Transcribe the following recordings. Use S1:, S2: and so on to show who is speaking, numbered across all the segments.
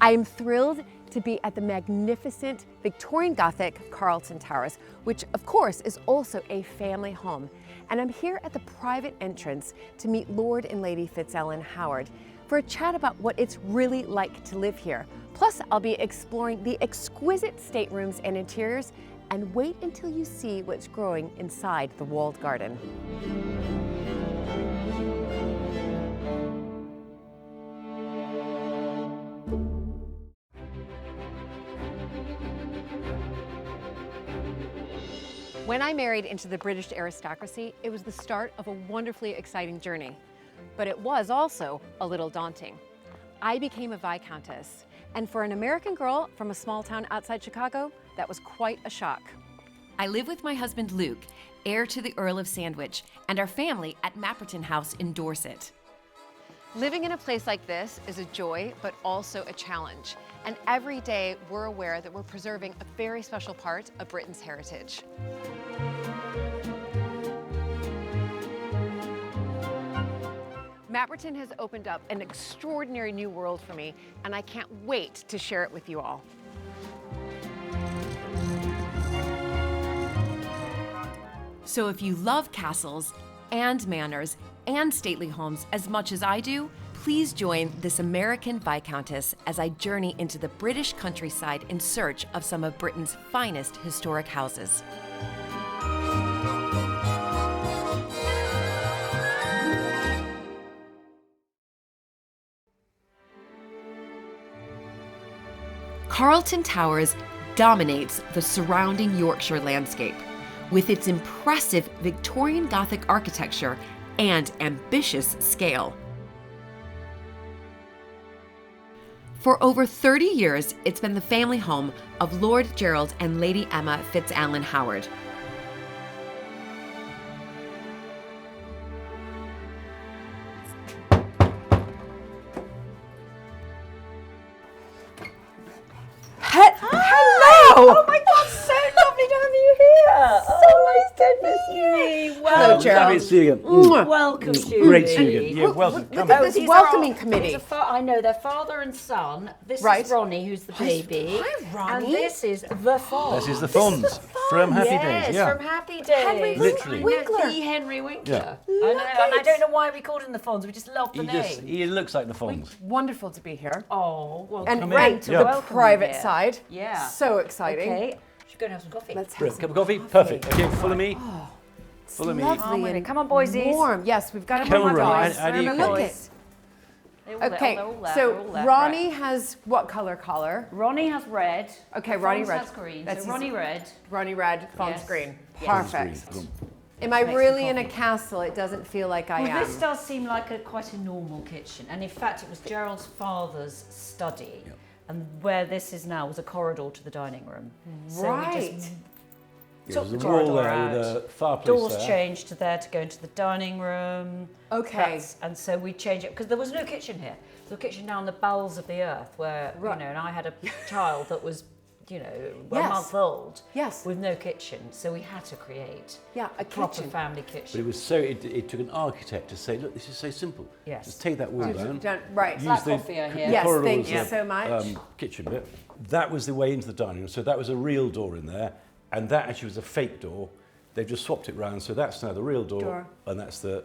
S1: I am thrilled to be at the magnificent Victorian Gothic Carlton Towers, which of course is also a family home. And I'm here at the private entrance to meet Lord and Lady Fitzalan Howard for a chat about what it's really like to live here. Plus, I'll be exploring the exquisite staterooms and interiors, and wait until you see what's growing inside the walled garden. When I married into the British aristocracy, it was the start of a wonderfully exciting journey. But it was also a little daunting. I became a Viscountess, and for an American girl from a small town outside Chicago, that was quite a shock. I live with my husband Luke, heir to the Earl of Sandwich, and our family at Mapperton House in Dorset. Living in a place like this is a joy, but also a challenge. And every day we're aware that we're preserving a very special part of Britain's heritage. Mapperton has opened up an extraordinary new world for me, and I can't wait to share it with you all. So if you love castles and manors and stately homes as much as I do, please join this American Viscountess as I journey into the British countryside in search of some of Britain's finest historic houses. Carlton Towers dominates the surrounding Yorkshire landscape with its impressive Victorian Gothic architecture and ambitious scale. For over 30 years, it's been the family home of Lord Gerald and Lady Emma Fitzalan Howard. Hello!
S2: Oh my God, so lovely to have you here! Oh my goodness me!
S1: Hello, Gerald.
S3: Lovely to see you again.
S2: Welcome, Julie.
S3: Great to see you again. Yeah, welcome.
S1: Look at this
S2: These
S1: welcoming
S2: are-
S1: committee.
S2: these are I know, they're father and son. This
S1: Right.
S2: is Ronnie, who's the baby.
S1: Hi, Ronnie.
S2: And this is the Fawn.
S3: This is the Fonz from Happy
S2: Yes,
S3: Days. Yeah.
S2: from Happy Days.
S1: Henry
S3: Literally.
S1: Winkler.
S2: The Henry Winkler.
S3: Yeah.
S2: I know, and I don't know why we called him the Fonz. We just love the name.
S3: He looks like the Fonz.
S1: Wonderful to be here.
S2: Oh, well,
S1: And
S3: Come
S1: right
S3: in.
S1: to
S3: Yeah.
S1: the
S2: welcome you
S1: private
S2: here.
S1: side.
S2: Yeah.
S1: So exciting.
S2: Okay. Should we go and have some coffee?
S1: Let's have
S3: Brilliant.
S1: some
S3: Cup of coffee? Perfect. Okay, follow me. Follow me.
S1: lovely and
S2: Come on, boysies.
S1: warm. Yes, we've got a
S3: Come on,
S1: warm
S3: Ronnie.
S1: dogs.
S3: How do you
S1: Look
S3: call
S1: at
S3: it?
S1: Okay, so Ronnie has what color?
S2: Ronnie has red.
S1: Okay, Ronnie
S2: Fonz
S1: red.
S2: has green.
S1: That's
S2: So Ronnie red.
S1: Ronnie red, Fonz
S2: Yes.
S1: green.
S2: Yes.
S1: Perfect.
S3: Green.
S1: Am I
S2: Make some
S1: really in a
S2: coffee.
S1: castle? It doesn't feel like I
S2: Well,
S1: am.
S2: this does seem like quite a normal kitchen, and in fact, it was Gerald's father's study,
S3: Yep.
S2: and where this is now was a corridor to the dining room. So we
S1: Right.
S2: just
S3: Yeah,
S2: took
S3: there's
S2: the
S3: a wall
S2: corridor
S3: there with
S2: out.
S3: a fireplace
S2: Doors
S3: there.
S2: changed to there to go into the dining room.
S1: Okay.
S2: And so we changed it because there was no kitchen here. There's a kitchen down the bowels of the earth where
S1: Right.
S2: and I had a child that was, a
S1: Yes.
S2: month old.
S1: Yes.
S2: With no kitchen, so we had to create
S1: Yeah, a
S2: proper
S1: kitchen.
S2: family
S3: But
S2: kitchen.
S3: it was so, it took an architect to say, look, this is so simple.
S2: Yes.
S3: Just take that wall down.
S1: Right.
S3: Use
S2: Black
S3: the,
S2: coffee, I hear.
S3: the
S1: Yes,
S3: corridor
S1: thank
S3: as
S1: you
S3: a,
S1: so much.
S3: kitchen bit. That was the way into the dining room. So that was a real door in there, and that actually was a fake door. They've just swapped it round, so that's now the real door. And that's the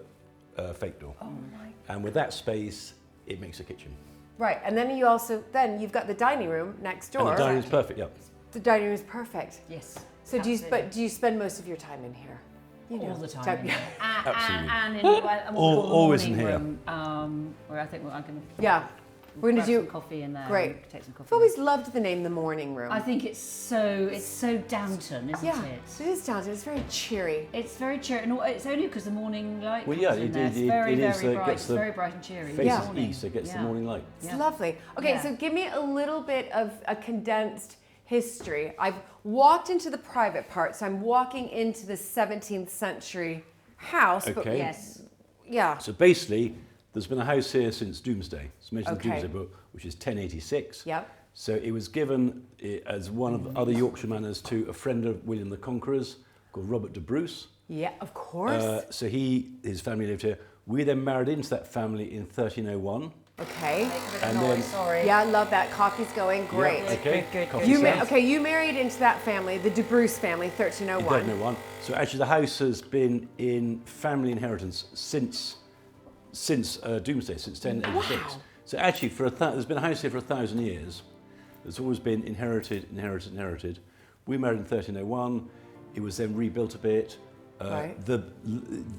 S3: fake door.
S1: Oh my.
S3: And with that space, it makes a kitchen.
S1: Right, and then you've got the dining room next door.
S3: And the dining room's perfect, yeah.
S1: The dining room is perfect.
S2: Yes.
S1: So
S2: absolutely.
S1: do you spend most of your time in here?
S2: All the time.
S1: Type-
S2: in here.
S3: Absolutely.
S2: And in what we call the
S3: Always in
S2: morning
S3: here.
S2: room, where I think I'm going to
S1: Yeah. We're gonna
S2: grab
S1: do
S2: some coffee in there.
S1: great.
S2: And take some coffee.
S1: I've always loved the name the morning room.
S2: I think it's so Downton, isn't
S1: yeah,
S2: it?
S1: it is Downton. It's very cheery.
S2: It's very cheery, and it's only because the morning light
S3: Well,
S2: comes
S3: yeah,
S2: in
S3: it-
S2: there. It's
S3: it-
S2: very,
S3: it is,
S2: very bright.
S3: gets
S2: It's
S3: the
S2: very bright and cheery.
S3: Faces
S1: Yeah.
S2: Morning.
S3: east, so it gets the
S2: Yeah.
S3: morning light.
S1: It's
S2: Yeah.
S1: lovely. Okay,
S2: Yeah.
S1: so give me a little bit of a condensed history. I've walked into the private part, so I'm walking into the 17th century house. But
S3: Okay.
S2: Yes.
S1: yeah.
S3: So basically, there's been a house here since Doomsday. It's mentioned in
S1: Okay.
S3: the Doomsday Book, which is 1086.
S1: Yep.
S3: So it was given as one of the other Yorkshire manors to a friend of William the Conqueror's called Robert de Bruce.
S1: Yeah, of course.
S3: So his family lived here. We then married into that family in 1301.
S1: Okay.
S2: Make a bit of
S3: And
S2: noise,
S3: then-
S2: sorry.
S1: Yeah, I love that. Coffee's going great.
S3: Yeah, okay.
S2: Good.
S3: Coffee
S1: You
S3: sounds.
S1: you married into that family, the De Bruce family, 1301.
S3: 1301. So actually, the house has been in family inheritance since Doomsday, since 1086.
S1: Wow.
S3: So actually, there's been a house here for 1,000 years. It's always been inherited. We married in 1301. It was then rebuilt a bit.
S1: Right.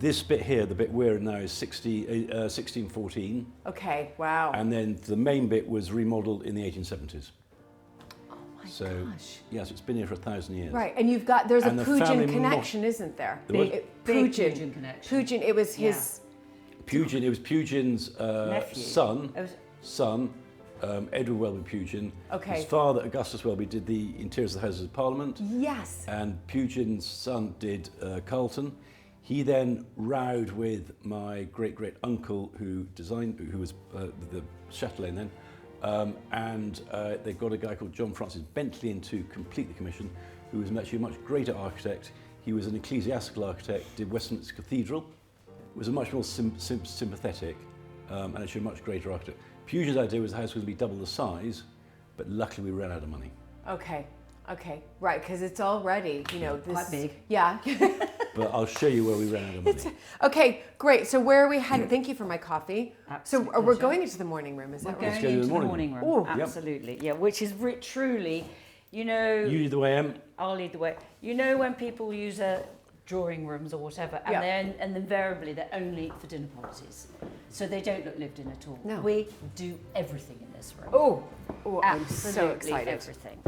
S3: This bit here, the bit we're in now, is 1614.
S1: Okay, wow.
S3: And then the main bit was remodeled in the 1870s.
S1: Oh my
S3: So,
S1: gosh.
S3: yes, it's been here for 1,000 years.
S1: Right, and there's
S3: And
S1: a
S3: the family
S1: Pugin
S3: mo-
S1: connection, isn't there?
S3: There was?
S2: Big
S1: Pugin.
S2: Pugin connection.
S1: Pugin, it was his...
S3: It was Pugin's
S2: Nephew.
S3: son, Edward Welby Pugin.
S1: Okay.
S3: His father, Augustus Welby, did the interiors of the Houses of Parliament.
S1: Yes.
S3: And Pugin's son did Carlton. He then rowed with my great uncle who was the Chatelain then, and they got a guy called John Francis Bentley in to complete the commission, who was actually a much greater architect. He was an ecclesiastical architect, did Westminster Cathedral, was a much more sympathetic and actually a much greater architect. Pugin's idea was the house was going to be double the size, but luckily we ran out of money.
S1: Okay, right, because it's already, this...
S2: Quite big.
S1: Yeah.
S3: But I'll show you where we ran out of money.
S1: Okay, great. So where are we headed? Thank you for my coffee.
S2: Absolute
S1: So we're
S2: pleasure.
S1: going into the morning room, is that
S2: We're
S1: right?
S2: going
S3: go to
S2: into
S3: the
S2: the
S3: morning
S2: morning room.
S1: Ooh.
S3: Yep.
S2: Absolutely, yeah, which is truly,
S3: You lead the way, Em.
S2: I'll lead the way. When people use drawing rooms or whatever, and
S1: Yeah.
S2: and invariably they're only for dinner parties, so they don't look lived in at all.
S1: No.
S2: We do everything in this room.
S1: Oh, I'm
S2: Absolutely
S1: so excited.
S2: everything.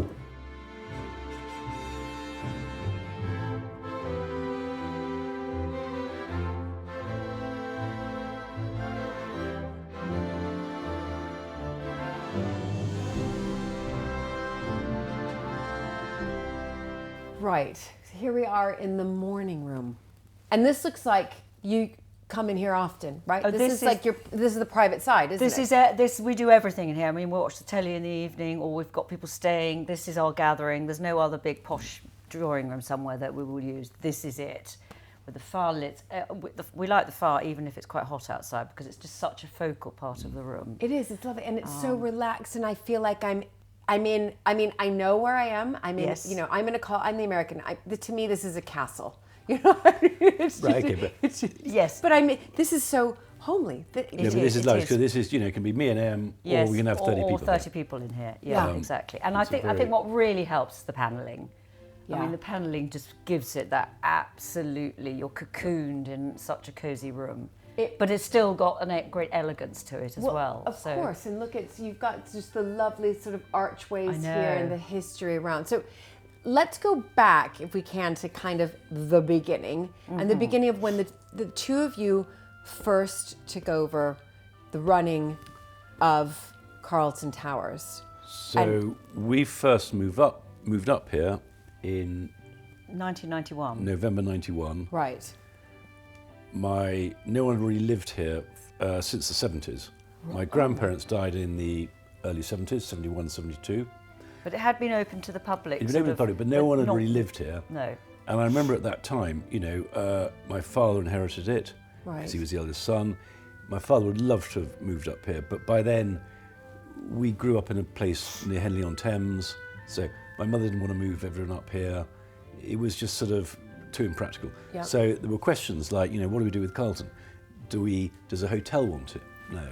S1: Right, so here we are in the morning room. And this looks like you come in here often, right?
S2: Oh,
S1: this
S2: this
S1: is like this is the private side, isn't
S2: This
S1: it?
S2: is we do everything in here. I mean, we watch the telly in the evening, or we've got people staying. This is our gathering. There's no other big posh drawing room somewhere that we will use. This is it, with the fire lit. We like the fire even if it's quite hot outside because it's just such a focal part of the room.
S1: It is, it's lovely, and it's so relaxed, and I feel like I know where I am. I'm in,
S2: Yes.
S1: I'm the American. To me, this is a castle. What I mean? It's
S3: Right,
S1: just-
S3: okay, but-
S1: it's just-
S2: Yes.
S1: But this is so homely.
S3: Yeah, but this is lovely because this is, it can be me and Em,
S2: Yes,
S3: or we can have 30
S2: or
S3: people.
S2: 30 people in here. Yeah,
S1: Yeah.
S2: exactly. And I
S3: it's a
S2: think
S3: very-
S2: what really helps is the panelling. I
S1: Yeah.
S2: mean, the panelling just gives it that absolutely, you're cocooned in such a cosy room. But it's still got a great elegance to it as well.
S1: Of course, and look, you've got just the lovely sort of archways
S2: I
S1: here and
S2: know.
S1: the history around. So let's go back, if we can, to kind of the beginning, and the beginning of when the two of you first took over the running of Carlton Towers.
S3: So we first moved up here in
S2: 1991.
S3: November 91.
S1: Right.
S3: No one really lived here since the 70s. My grandparents died in the early 70s, 71, 72.
S2: But it had been open to the public.
S3: It was
S2: sort
S3: open to the
S2: of,
S3: public, but no one had
S2: not-
S3: really lived here.
S2: No.
S3: And I remember at that time, my father inherited it
S1: Right.
S3: because he was the eldest son. My father would love to have moved up here, but by then we grew up in a place near Henley-on-Thames, so my mother didn't want to move everyone up here. It was just sort of too impractical.
S1: Yeah.
S3: So there were questions like, what do we do with Carlton? Does a hotel want it? No.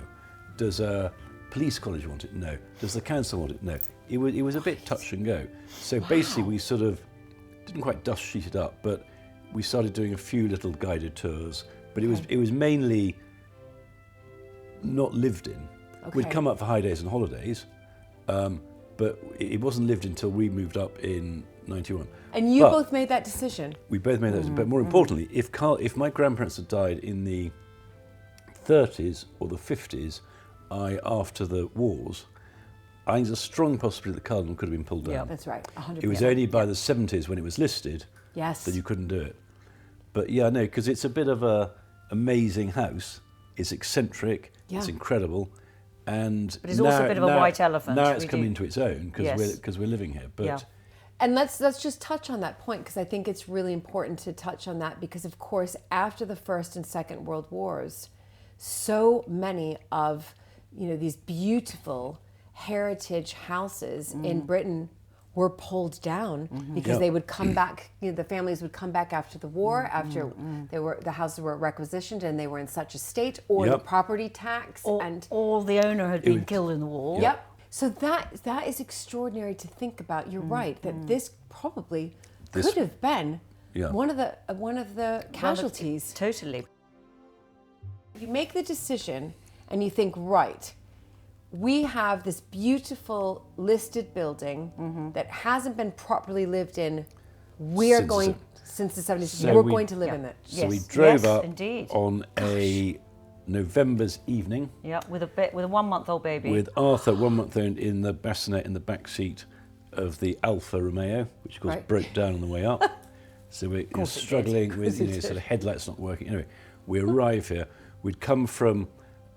S3: Does a police college want it? No. Does the council want it? No. It was a bit touch and go. So basically we sort of didn't quite dust sheet it up, but we started doing a few little guided tours. But it was mainly not lived in. We'd
S1: Okay.
S3: come up for high days and holidays, but it wasn't lived until we moved up in 91.
S1: And you
S3: But
S1: both made that decision.
S3: we both made that. But more importantly, if my grandparents had died in the 30s or the 50s, after the wars, I think there's a strong possibility that Carlton could have been pulled down.
S2: Yeah.
S1: That's right, 100%.
S3: It was only by the 70s when it was listed
S1: Yes.
S3: that you couldn't do it. But yeah, no, because it's a bit of a amazing house. It's eccentric.
S1: Yeah.
S3: It's incredible. And
S2: But it's also a bit of a white elephant.
S3: Now it's
S2: We
S3: come
S2: do-
S3: into its own
S2: Yes.
S3: because we're living here. But
S2: Yeah.
S1: And let's just touch on that point, because I think it's really important to touch on that, because of course after the First and Second World Wars, so many of these beautiful heritage houses in Britain were pulled down because they would come back. The families would come back after the war, after the houses were requisitioned and they were in such a state, or the property tax,
S2: or the owner had been killed in the war.
S1: Yep. So that is extraordinary to think about. You're right that this probably could have been one of the casualties.
S2: Totally.
S1: You make the decision and you think, right, we have this beautiful listed building that hasn't been properly lived in. We're going since the 70s.
S3: So
S1: we're going to live in it.
S3: So we drove up
S2: indeed.
S3: on a November's evening.
S2: Yeah, with a 1-month-old baby.
S3: With Arthur, 1 month old, in the bassinet in the back seat of the Alfa Romeo, which of course broke down on the way up. So we're struggling with sort of headlights not working. Anyway, we arrive here. We'd come from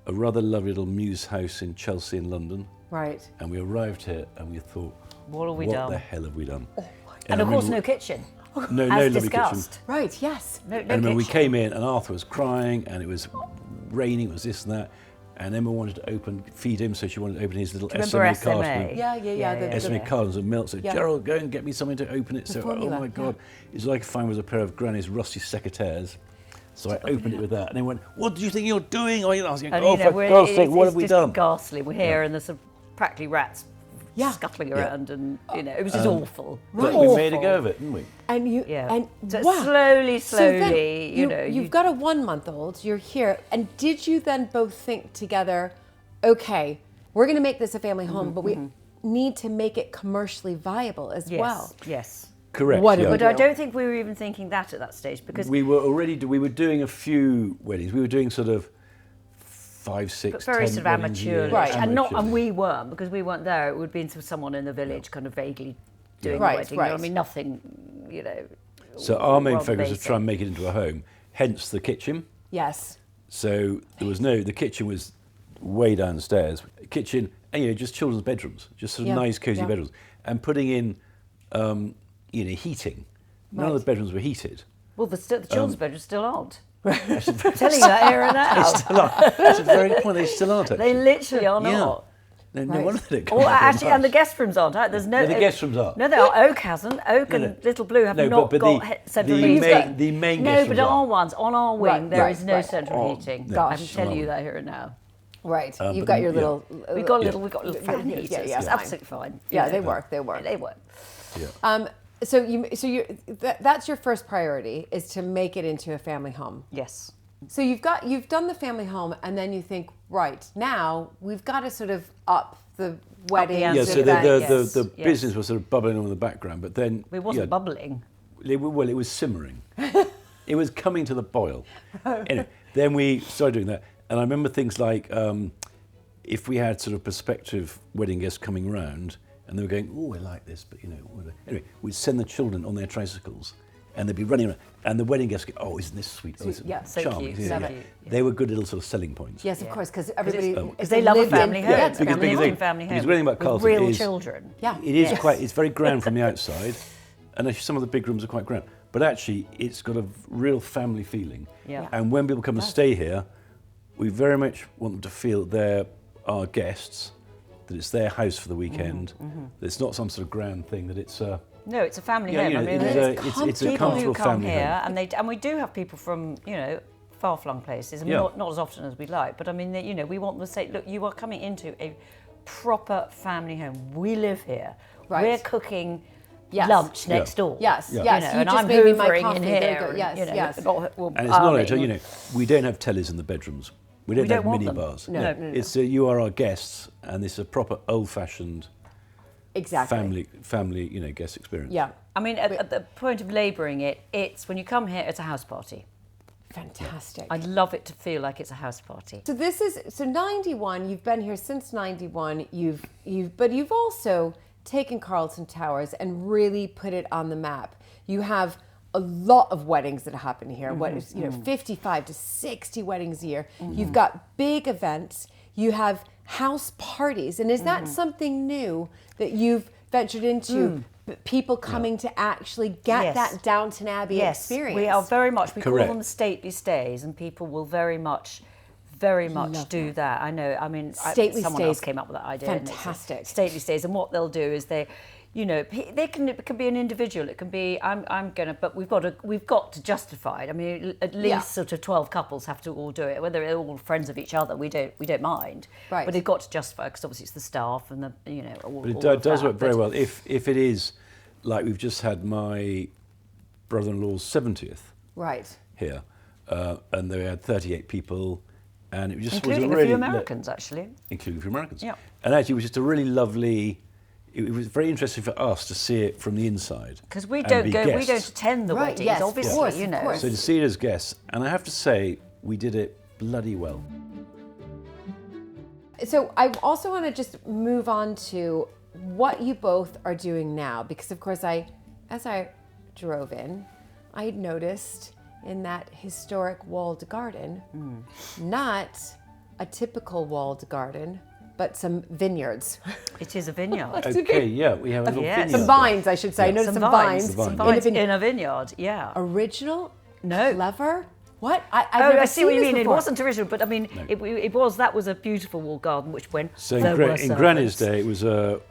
S3: a rather lovely little mews house in Chelsea in London.
S1: Right.
S3: And we arrived here and we thought,
S2: what have we done?
S3: What the hell have we done?
S2: Oh, and of course, no kitchen.
S3: No
S2: as
S3: lovely
S2: discussed.
S3: kitchen.
S1: Right, yes.
S2: No
S3: And when we
S2: kitchen.
S3: came in and Arthur was crying and it was raining, it was this and that. And Emma wanted to feed him, so she wanted to open his little SMA carton.
S1: Yeah.
S3: SMA cartons of milk. So Gerald, go and get me something to open it. So,
S1: formula,
S3: oh my God, it's like if I was a pair of Granny's rusty secateurs. So I opened it with that, and they went, "What do you think you're doing?" I was going, "Oh, for God's sake, what have we done?"
S2: It's ghastly. We're here, and there's some practically rats scuttling around, and it was just awful.
S3: But we made a go of it, didn't we?
S1: And
S2: so
S1: wow.
S2: slowly,
S1: So then
S2: you've
S1: got a 1-month-old. You're here, and did you then both think together, okay, we're going to make this a family home, but we need to make it commercially viable as well?
S2: Yes.
S3: Correct.
S2: But I don't think we were even thinking that at that stage, because
S3: we were doing a few weddings. We were doing sort of 5, 6,
S2: but very
S3: 10
S2: sort of
S3: weddings a year.
S2: amateur,
S1: Right.
S2: and we weren't, because we weren't there. It would have been someone in the village, kind of vaguely doing a wedding. You know, I mean, nothing,
S3: So our main
S2: rather
S3: focus was
S2: basic.
S3: to try and make it into a home. Hence the kitchen.
S1: Yes.
S3: So the kitchen was way downstairs. Kitchen, and just children's bedrooms, just sort of nice, cozy bedrooms, and putting in, heating. None of the bedrooms were heated.
S2: Well, the children's bedrooms still aren't. I'm telling you that here and now.
S3: They still are. That's a very good point. They still aren't. Actually.
S2: They literally are not.
S3: No wonder they don't.
S2: Or actually, and the guest rooms aren't. There's no.
S3: The guest rooms are.
S2: No, they are. Oak hasn't. Oak and Little Blue have not got central heating.
S3: The main
S2: No,
S3: guest
S2: but
S3: rooms
S2: our
S3: are.
S2: ones on our wing there is no central heating.
S3: no.
S2: I can tell you that here and now.
S1: Right. You've got your little.
S2: We've got little fan heaters.
S1: Yeah,
S2: It's
S1: fine.
S2: absolutely fine.
S1: Yeah, they work.
S2: They work.
S3: Yeah.
S1: So that's your first priority, is to make it into a family home.
S2: Yes.
S1: So you've done the family home, and then you think, right, now we've got to sort of up the wedding.
S2: Yeah,
S3: So the business was sort of bubbling on in the background, but then
S2: It wasn't bubbling.
S3: It was simmering. It was coming to the boil. Anyway, then we started doing that, and I remember things like if we had sort of prospective wedding guests coming round, and they were going, "Oh, I like this," but anyway, we'd send the children on their tricycles, and they'd be running around, and the wedding guests go, "Oh, isn't this sweet? Oh, isn't it
S2: so
S3: charming?"
S2: cute, so cute.
S3: They were good little sort of selling points.
S1: Yes, of course, because everybody.
S2: Because they love a family home.
S1: Yeah,
S3: because
S2: family home.
S3: the thing about Carlton
S2: real
S3: is
S2: children.
S1: Yeah.
S3: It is it's very grand from the outside, and actually some of the big rooms are quite grand. But actually, it's got a real family feeling.
S2: Yeah.
S3: And when people come and stay here, we very much want them to feel they're our guests, that it's their house for the weekend, that it's not some sort of grand thing, that it's
S2: No, it's a family
S3: Yeah,
S2: home.
S3: you know,
S2: I mean,
S3: it's a
S2: people
S3: comfortable
S2: who come
S3: family
S2: here,
S3: home.
S2: and we do have people from far-flung places, and
S3: Yeah.
S2: not as often as we'd like. But I mean, we want them to say, look, you are coming into a proper family home. We live here.
S1: Right.
S2: We're cooking
S1: Yes.
S2: lunch next door.
S1: Yes,
S3: Yeah.
S1: yes.
S2: and
S1: just
S2: I'm
S1: made me my
S2: hoovering
S1: coffee.
S2: in
S1: There you
S2: here.
S1: go. Yes, yes.
S3: and it's not only we don't have tellies in the bedrooms. We don't have
S2: want
S3: mini
S2: them.
S3: bars.
S2: No.
S3: It's you are our guests, and it's a proper old-fashioned
S1: Exactly.
S3: family guest experience.
S1: Yeah.
S2: I mean, at the point of labouring it, it's when you come here, it's a house party.
S1: Fantastic.
S2: I'd love it to feel like it's a house party.
S1: So this is 91. You've been here since 91. But you've also taken Carlton Towers and really put it on the map. You have a lot of weddings that happen here. What is 55 to 60 weddings a year. You've got big events. You have house parties, and is that something new that you've ventured into? People coming to actually get that Downton Abbey experience.
S2: We are very much, we call
S3: Correct.
S2: them stately stays, and people will very much very much
S1: Love
S2: do that. I know. I mean,
S1: Stately
S2: someone
S1: stays.
S2: else came up with that idea. and it's
S1: Fantastic.
S2: Stately stays, and what they'll do is they it can be an individual. It can be but we've got to justify it. I mean, at least sort of 12 couples have to all do it. Whether they're all friends of each other, we don't mind.
S1: Right.
S2: But they've got to justify because obviously it's the staff and the all.
S3: But
S2: all
S3: it does
S2: that.
S3: work very
S2: But
S3: well. If it is like we've just had my brother-in-law's 70th
S1: Right.
S3: here, and they had 38 people, and it just
S2: including
S3: was a
S2: a
S3: really
S2: few Americans, actually.
S3: including a few Americans.
S2: Yeah.
S3: And actually, it was just a really lovely. It was very interesting for us to see it from the inside.
S2: Because we
S3: and
S2: don't
S3: be
S2: go, we
S3: guests.
S2: don't attend the
S1: Right,
S2: weddings,
S1: yes, of
S2: obviously,
S1: course,
S2: you
S1: of
S2: know.
S1: course.
S3: So to see it as guests, and I have to say, we did it bloody well.
S1: So I also want to just move on to what you both are doing now, because of course as I drove in, I had noticed in that historic walled garden, not a typical walled garden, but some vineyards.
S2: It is a vineyard.
S3: Okay, yeah, we have a little
S2: Yes.
S3: vineyard
S1: Some
S3: there.
S1: vines, I should say. I
S3: Yeah.
S1: noticed
S2: Some
S1: some
S2: vines,
S1: vines.
S3: Some
S2: some
S3: vines.
S2: vines in a vineyard, yeah.
S1: Original?
S2: No.
S1: Clever? What? I've
S2: Oh,
S1: never
S2: I see
S1: seen
S2: what you
S1: this
S2: mean.
S1: before.
S2: It wasn't original, but I mean, that was a beautiful walled garden, which when
S3: So
S2: there were
S3: in Granny's
S2: servants.
S3: day, it was a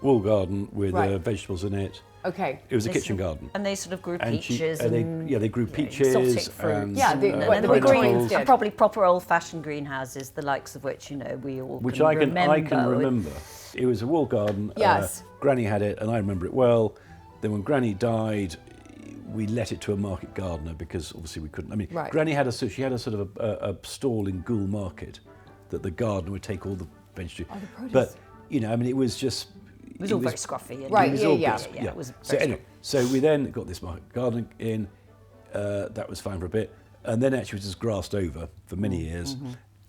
S3: wall garden with
S1: Right.
S3: vegetables in it.
S1: Okay.
S3: It was a
S2: They
S3: kitchen
S2: sort of-
S3: garden.
S2: And they sort of grew
S3: And
S2: peaches
S3: they grew
S2: exotic
S3: peaches
S2: fruits.
S3: and
S1: Yeah, the
S2: and
S1: Victorians
S2: green,
S1: did.
S2: and probably proper old-fashioned greenhouses, the likes of which we all
S3: which
S2: can
S3: I can
S2: remember.
S3: remember. It was a wall garden.
S1: Yes.
S3: Granny had it, and I remember it well. Then when Granny died, we let it to a market gardener because obviously we couldn't. I mean,
S1: Right.
S3: Granny had a sort of a stall in Goole Market that the gardener would take all the vegetables.
S1: Oh, the produce.
S3: But I mean, it was just.
S2: It was all very scruffy. And
S1: Right,
S3: It was
S1: yeah,
S3: all
S1: yeah.
S3: good,
S2: Yeah, it was
S3: So
S2: very
S3: anyway, so we then got this market garden in. That was fine for a bit, and then actually it was just grassed over for many years,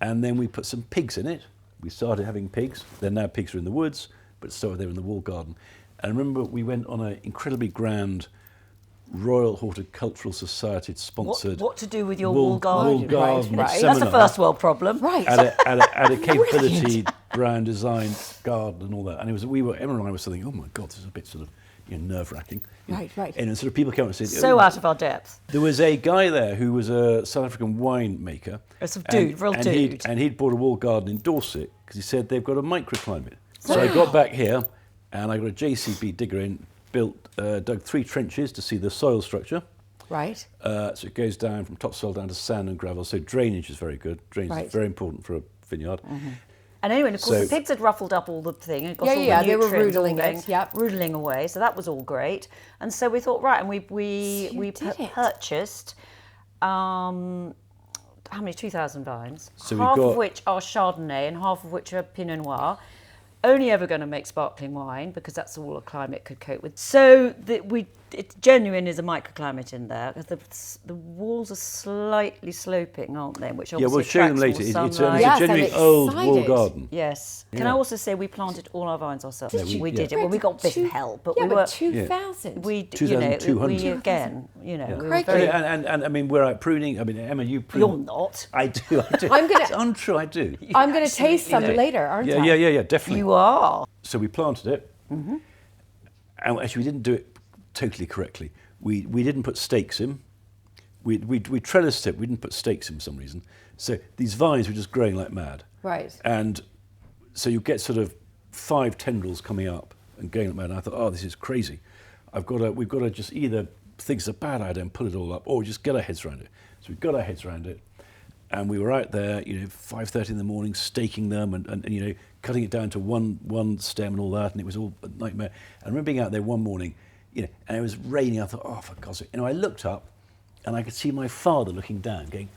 S3: and then we put some pigs in it. We started having pigs. Then now pigs are in the woods, but still they're in the wall garden. And I remember we went on an incredibly grand Royal Horticultural Society sponsored.
S2: What to do with your wall garden?
S3: Wall garden
S1: Right.
S3: seminar
S2: That's a first world problem.
S1: Right.
S3: at a capability brown design garden and all that. And Emma and I were thinking, oh my God, this is a bit sort of nerve-wracking.
S1: Right, right.
S3: And sort of people came up and said,
S2: So out of our depth.
S3: there was a guy there who was a South African wine maker.
S2: A sort of dude, real dude.
S3: And he'd bought a wall garden in Dorset because he said they've got a microclimate. So I got back here and I got a JCB digger in, dug 3 trenches to see the soil structure.
S1: Right.
S3: So it goes down from topsoil down to sand and gravel. So drainage is very good. Drainage
S1: Right.
S3: is very important for a vineyard.
S2: And anyway, and of course,
S3: So-
S2: the pigs had ruffled up all the thing. And got
S1: Yeah,
S2: all
S1: yeah,
S2: the
S1: they were
S2: nutrients all
S1: roodling it,
S2: going-
S1: yep.
S2: roodling away. So that was all great. And so we thought, right, and we
S1: So you did it.
S2: purchased how many? 2,000 vines.
S3: So we
S2: half
S3: got-
S2: of which are Chardonnay and half of which are Pinot Noir. Only ever going to make sparkling wine because that's all a climate could cope with. So it's genuine is a microclimate in there. The walls are slightly sloping, aren't they? Which
S3: Yeah,
S2: obviously
S3: we'll show them
S2: attracts
S3: later.
S2: more
S3: It's
S2: sunlight.
S1: Yes,
S3: a
S1: I'm
S3: genuinely old wall
S1: excited.
S3: garden.
S2: Yes. Can
S3: Yeah.
S2: I also say we planted all our vines ourselves?
S3: Did
S2: we
S3: you?
S2: did
S3: Yeah.
S2: it. Well, we got a bit of help, but
S1: yeah,
S2: we
S1: but
S2: were.
S1: 2,000.
S2: We
S3: 2,200.
S2: we again, we were
S1: Crikey.
S2: very.
S3: And I mean, we're out pruning. I mean, Emma, you prune.
S2: You're not.
S3: I do.
S1: I'm gonna-
S3: It's untrue, I do.
S1: I'm going to taste some
S2: do.
S1: later, aren't I?
S3: Yeah, definitely.
S2: You are.
S3: So we planted it, and actually we didn't do it totally correctly. We didn't put stakes in. We trellised it. We didn't put stakes in for some reason. So these vines were just growing like mad.
S1: Right.
S3: And so you get sort of 5 tendrils coming up and going like mad. And I thought, oh, this is crazy. We've got to just either think it's a bad idea and pull it all up, or just get our heads around it. So we got our heads around it, and we were out there, 5:30 in the morning, staking them and cutting it down to one stem and all that, and it was all a nightmare. And I remember being out there one morning, and it was raining. I thought, oh, for God's sake. I looked up, and I could see my father looking down, going,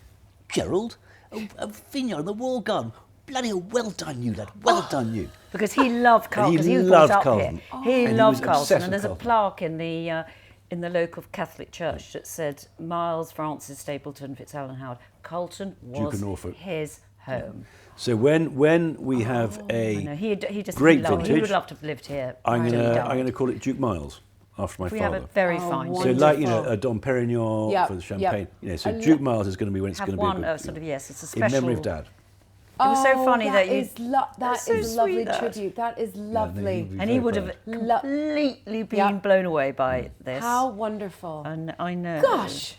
S3: Gerald, a vineyard in the wall garden. Bloody hell, well done you, lad. Well done you.
S2: Because he loved Carlton.
S3: And
S2: Because
S3: he
S2: he was
S3: loved
S2: brought up
S3: Carlton.
S2: here. He
S3: And he
S2: loved
S3: was
S2: Carlton,
S3: obsessed
S2: and
S3: with
S2: there's a
S3: Carlton.
S2: plaque in the local Catholic church that said Miles Francis Stapleton Fitzallen Howard. Carlton
S3: Duke of
S2: was
S3: Norfolk.
S2: his home.
S3: So when we have
S2: I know
S3: a
S2: he just
S3: great
S2: loved, He
S3: vintage,
S2: would love to have lived here.
S3: I'm
S2: until he died.
S3: gonna call it Duke Miles after my
S2: We
S3: father.
S2: have a very
S1: Oh,
S2: fine.
S1: wonderful.
S3: So
S2: vintage.
S3: like a Dom Perignon
S1: Yep,
S3: for the
S1: yep.
S3: champagne. So
S1: I
S3: Duke Miles is going to be when it's
S2: have
S3: going to
S2: one
S3: be a good,
S2: sort of yes, it's a
S3: in
S2: special.
S3: memory of Dad.
S2: It was so funny that you.
S1: That
S2: so
S1: is a lovely
S2: sweet, that.
S1: tribute. That is lovely.
S3: he'll be
S2: And he
S3: very
S2: would have
S3: proud.
S2: completely been
S1: Yeah.
S2: blown away by this.
S1: How wonderful.
S2: And I know.
S1: Gosh,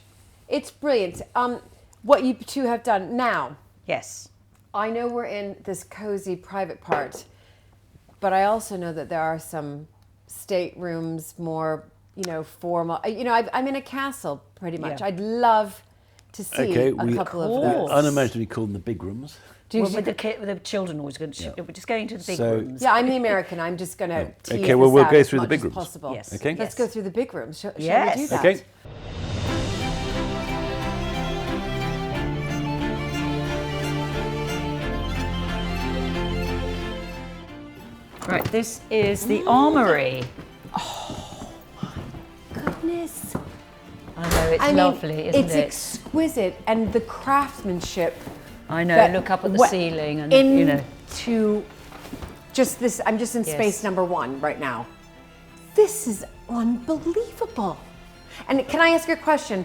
S1: it's brilliant. What you two have done now,
S2: Yes.
S1: I know we're in this cozy private part, but I also know that there are some staterooms, more, formal. I'm in a castle pretty much.
S2: Yeah.
S1: I'd love to see a couple of those.
S3: Unimaginably call them the big rooms.
S2: With the children always going to, we're just going to the big rooms.
S1: Yeah, I'm the American. I'm just going to tease
S3: Okay, well,
S1: this
S3: we'll
S1: out
S3: go
S1: as
S3: through the
S1: much
S3: big
S1: as
S3: rooms.
S1: possible.
S2: Yes.
S3: Okay.
S1: Let's go through the big rooms. Shall we do that?
S3: Okay.
S2: Right, this is the armory.
S1: Goodness.
S2: I know, it's lovely, isn't
S1: it's
S2: it?
S1: It's exquisite, and the craftsmanship.
S2: I know,
S1: that
S2: look up at the
S1: went
S2: ceiling and,
S1: into just this, I'm just in space number 1 right now. This is unbelievable. And can I ask you a question?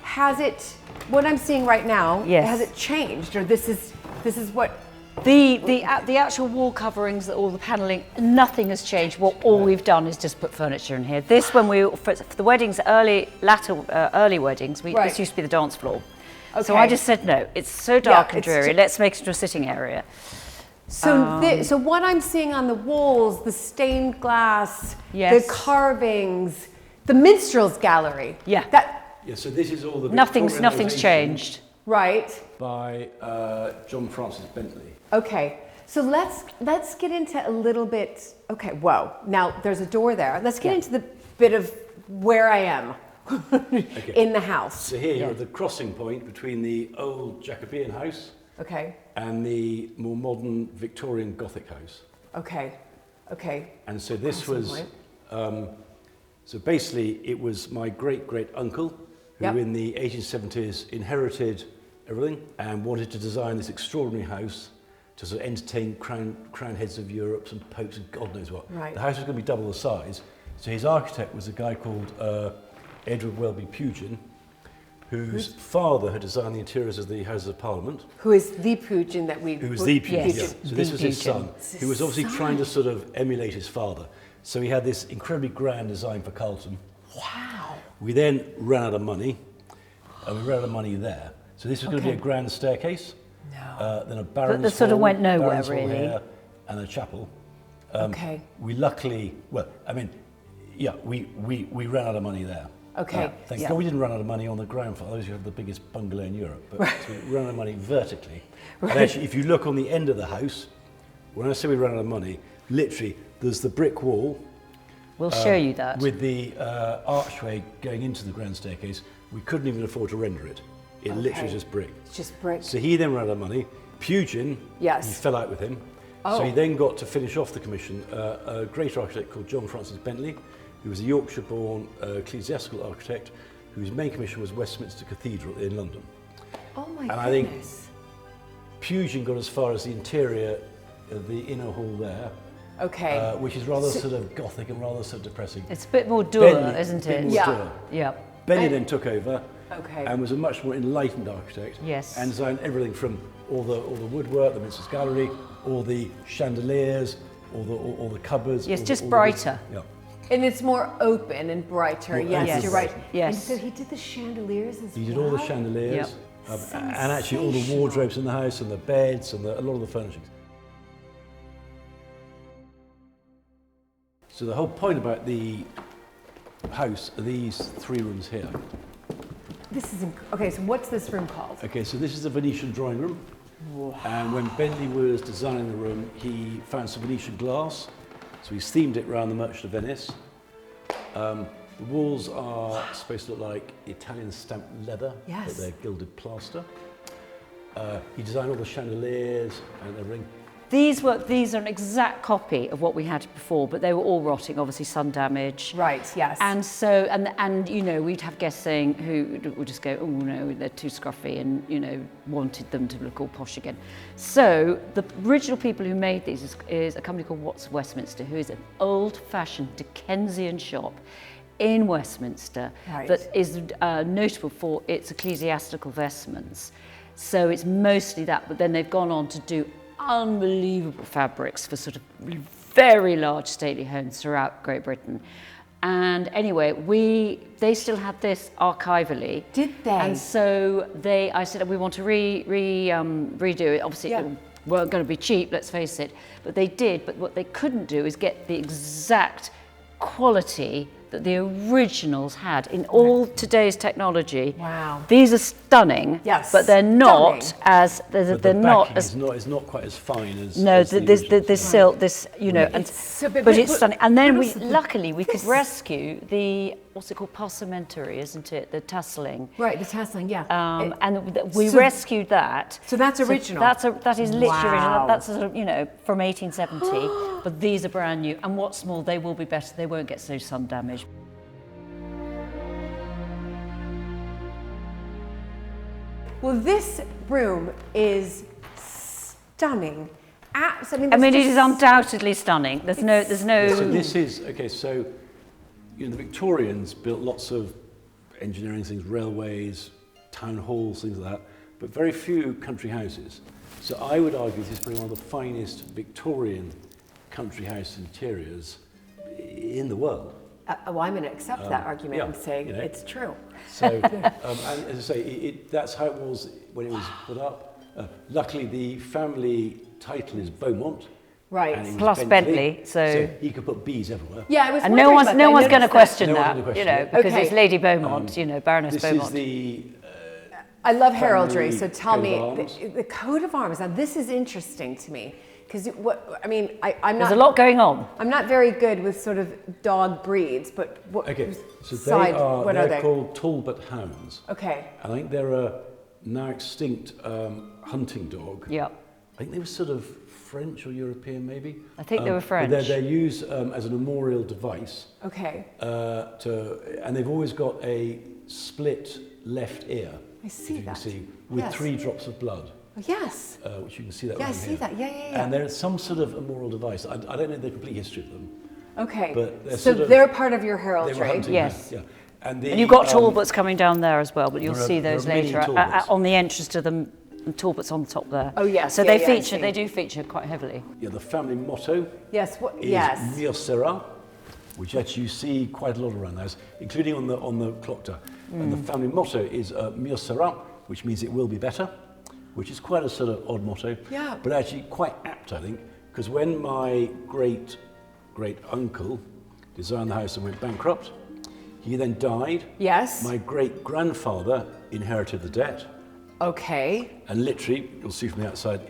S1: Has it, what I'm seeing right now, has it changed? Or this is what?
S2: The actual wall coverings, all the panelling, nothing has changed. All we've done is just put furniture in here. This, for the weddings, early weddings, this used to be the dance floor. Okay. So I just said, no, it's so dark and dreary, let's make it into a sitting area.
S1: So, so what I'm seeing on the walls, the stained glass, the carvings, the minstrel's gallery.
S2: Yeah.
S3: So this is all the
S2: nothing's changed.
S1: Right.
S3: By John Francis Bentley.
S1: Okay. So let's get into a little bit. Okay. Whoa. Now there's a door there. Let's get into the bit of where I am in the house.
S3: So here you're at the crossing point between the old Jacobean house.
S1: Okay.
S3: And the more modern Victorian Gothic house.
S1: Okay. Okay.
S3: And so this was, so basically it was my great uncle who in the 1870s inherited everything and wanted to design this extraordinary house to sort of entertain crown heads of Europe and popes and God knows what.
S1: Right.
S3: The house was going to be double the size. So his architect was a guy called Edward Welby Pugin, whose father had designed the interiors of the Houses of Parliament.
S1: Who is the Pugin that we...
S3: Who was the Pugin,
S1: yes.
S3: yeah. So this was his son, who was obviously trying to sort of emulate his father. So he had this incredibly grand design for Carlton.
S1: Wow.
S3: We then ran out of money, and we ran out of money there. So this was going to be a grand staircase, then a baron's
S2: But sort of went nowhere,
S3: baron's hall
S2: really.
S3: here, and a chapel.
S1: Okay.
S3: We luckily, we ran out of money there.
S1: Okay.
S3: Thank God we didn't run out of money on the ground floor. Those who have the biggest bungalow in Europe. But so we ran out of money vertically. Right. And actually, if you look on the end of the house, when I say we ran out of money, literally, there's the brick wall.
S2: We'll show you that.
S3: With the archway going into the grand staircase, we couldn't even afford to render it. It literally was just brick.
S1: It's just brick.
S3: So he then ran out of money. Pugin, he fell out with him. So he then got to finish off the commission a great architect called John Francis Bentley, who was a Yorkshire-born ecclesiastical architect whose main commission was Westminster Cathedral in London.
S1: Oh my
S3: goodness.
S1: And
S3: I think Pugin got as far as the interior of the inner hall there.
S1: Okay.
S3: Which is rather sort of Gothic and rather sort of depressing.
S2: It's a bit more dour, isn't it?
S3: Yeah. Bentley then took over and was a much more enlightened architect.
S2: Yes.
S3: And designed everything from all the woodwork, the Minster's Gallery, all the chandeliers, all the cupboards.
S2: Yes, just brighter.
S1: And it's more open and brighter. Yes, you're right.
S2: Yes.
S1: And so he did the chandeliers as well?
S3: He did all the chandeliers. And actually all the wardrobes in the house and the beds and a lot of the furnishings. So the whole point about the house are these 3 rooms here.
S1: This is okay. So what's this room called?
S3: Okay, so this is the Venetian drawing room. Wow. And when Bentley was designing the room, he found some Venetian glass, so he's themed it around the Merchant of Venice. The walls are supposed to look like Italian stamped leather, but they're gilded plaster. He designed all the chandeliers and everything.
S2: These are an exact copy of what we had before, but they were all rotting, obviously sun damage.
S1: Right, yes.
S2: And so, and you know, we'd have guests saying who would just go, oh no, they're too scruffy, and you know, wanted them to look all posh again. So the original people who made these is a company called Watts of Westminster, who is an old-fashioned Dickensian shop in Westminster that is notable for its ecclesiastical vestments. So it's mostly that, but then they've gone on to do unbelievable fabrics for sort of very large stately homes throughout Great Britain. And anyway, they still had this archivally.
S1: Did they?
S2: And so I said, we want to redo it. Obviously,
S1: Yeah.
S2: it weren't going to be cheap, let's face it. But they did. But what they couldn't do is get the exact quality that the originals had in all today's technology.
S1: Wow.
S2: These are stunning.
S1: Yes,
S2: But they're not
S1: stunning.
S2: as
S3: But
S2: they're
S3: the
S2: not
S3: backing
S2: as
S3: is not quite as fine as
S2: no,
S3: as the
S2: this
S3: originals.
S2: silk, this and
S1: It's so-
S2: but
S1: but-
S2: it's
S1: but-
S2: stunning. And then
S1: but
S2: we
S1: also
S2: luckily we could
S1: this-
S2: rescue the what's it called, passementerie, isn't it? The tasseling.
S1: Right, the tasseling, yeah.
S2: We
S1: so-
S2: rescued that.
S1: So that's original?
S2: That is literally
S1: Wow.
S2: original. That's from 1870. But these are brand new. And what's more, they will be better. They won't get so sun damaged.
S1: Well, this room is stunning. I mean,
S2: It
S1: there's
S2: is
S1: just-
S2: undoubtedly stunning. There's no.
S3: So this is, okay, so the Victorians built lots of engineering things, railways, town halls, things like that, but very few country houses. So I would argue this is probably one of the finest Victorian country house interiors in the world.
S1: well, I'm going to accept that argument
S3: yeah,
S1: and say
S3: you know.
S1: it's true.
S3: So, and as I say, that's how it was when it was put up. Luckily, the family title is Beaumont.
S1: Right.
S3: and it was
S2: Plus Bentley, so-
S3: he could put B's everywhere.
S1: Yeah, I was
S2: And
S1: wondering
S2: no one's
S1: about
S2: no
S1: that. I
S2: one's going to
S1: noticed
S2: question
S3: No one's
S2: that,
S3: gonna question it.
S2: because
S1: Okay.
S2: it's Lady Beaumont, Baroness
S3: This
S2: Beaumont.
S3: is the
S1: I love heraldry, so
S3: family
S1: tell
S3: coat
S1: me,
S3: of arms.
S1: the coat of arms, now this is interesting to me, because I'm
S2: There's
S1: not,
S2: a lot going on.
S1: I'm not very good with sort of dog breeds, but what
S3: Okay, so
S1: what are
S3: they're
S1: they?
S3: called Talbot hounds.
S1: Okay,
S3: I think they're a now extinct hunting dog.
S2: Yeah.
S3: I think they were sort of French or European, maybe.
S2: I think they were
S3: But
S2: French.
S3: they're used as a memorial device,
S1: okay,
S3: and they've always got a split left ear.
S1: I see
S3: if
S1: that.
S3: You can see, with
S1: Yes.
S3: 3 drops of blood,
S1: oh, yes,
S3: which you can see that.
S1: yeah, I
S3: right
S1: see
S3: here.
S1: that, yeah.
S3: And they're some sort of memorial device. I don't know the complete history of them.
S1: Okay,
S3: but they're
S1: so
S3: sort of-
S1: they're part of your
S3: They were
S1: heraldry.
S3: hunting.
S2: Yes.
S3: Yeah. And
S2: And you've got Talbots coming down there as well, but you'll
S3: there are-
S2: see
S3: there
S2: those
S3: are many
S2: later
S3: Talbots.
S2: on the entrance to them. And Talbots on the top there.
S1: Oh, yes,
S2: So
S1: yeah,
S2: they
S1: I
S2: feature.
S1: see.
S2: They do feature quite heavily.
S3: Yeah, the family motto
S1: Yes,
S3: is
S1: yes,
S3: Mieux sera, which actually you see quite a lot around those, including on the clock tower. And the family motto is Mieux sera, which means it will be better, which is quite a sort of odd motto,
S1: Yeah.
S3: but actually quite apt, I think, because when my great uncle designed the house and went bankrupt, he then died.
S1: yes,
S3: My great grandfather inherited the debt.
S1: okay,
S3: And literally, you'll see from the outside,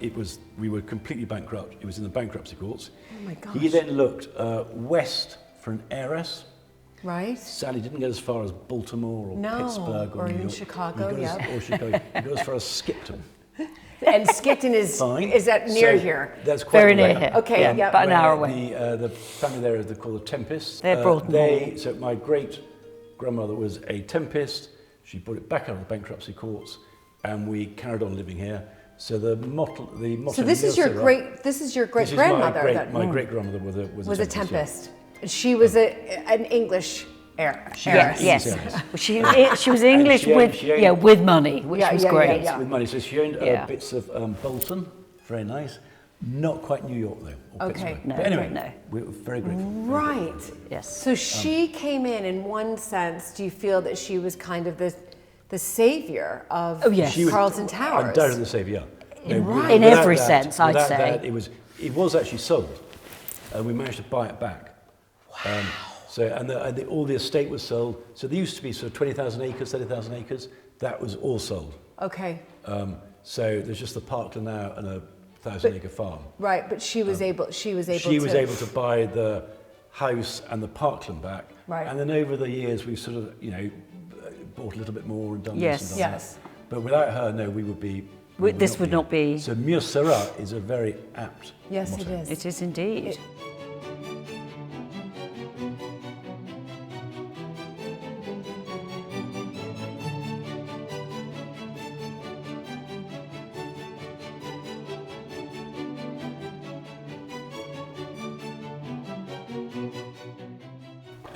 S3: we were completely bankrupt. It was in the bankruptcy courts.
S1: oh my gosh,
S3: He then looked west for an heiress.
S1: right,
S3: Sadly, didn't get as far as Baltimore or
S1: No,
S3: Pittsburgh
S1: or
S3: New
S1: even
S3: York.
S1: Chicago,
S3: He got
S1: yeah.
S3: or Chicago. He got as far as Skipton.
S1: and Skipton is
S3: Fine.
S1: that near
S3: So
S1: here?
S3: That's quite
S2: Very
S3: a way.
S2: near here.
S1: Okay, yeah.
S2: About an
S3: Where
S2: hour away.
S3: The family there is called the Tempests.
S2: They're Broughton Hall.
S3: So my great grandmother was a Tempest. She brought it back out of the bankruptcy courts, and we carried on living here. So the motto.
S1: So this is your great grandmother
S3: My great grandmother was
S1: a Tempest. And she was an English heiress.
S2: Yes.
S3: Yes.
S2: She was English
S3: she owned-
S2: with
S3: she owned-
S2: with money, which
S1: Yeah,
S2: was
S1: yeah,
S2: great.
S1: yeah.
S3: With money, so she owned
S2: Yeah.
S3: bits of Bolton, very nice. Not quite New York though. Or
S1: Okay.
S3: Pittsburgh.
S2: No,
S3: But anyway,
S2: no.
S3: we were very grateful.
S1: Right.
S2: Yes.
S1: So she came in one sense, do you feel that she was kind of the savior of
S2: Oh, yes.
S3: She was
S1: Carlton Towers?
S3: undoubtedly the saviour.
S1: In
S2: In every sense, I'd
S3: without
S2: say.
S3: That, it was actually sold, and we managed to buy it back. Wow. All the estate was sold. So there used to be sort of 20,000 acres, 30,000 acres. That was all sold.
S1: Okay.
S3: So there's just the parkland now and a 1,000-acre farm.
S1: Right, but she was able
S3: She was able to buy the house and the parkland back.
S1: Right.
S3: And then over the years, we've sort of, bought a little bit more and done
S2: Yes.
S3: this and done
S1: Yes.
S3: that. But without her, no, we would be...
S2: This would not be.
S3: So Mieux sera is a very apt
S1: Yes,
S3: motto.
S1: it is.
S2: It is indeed.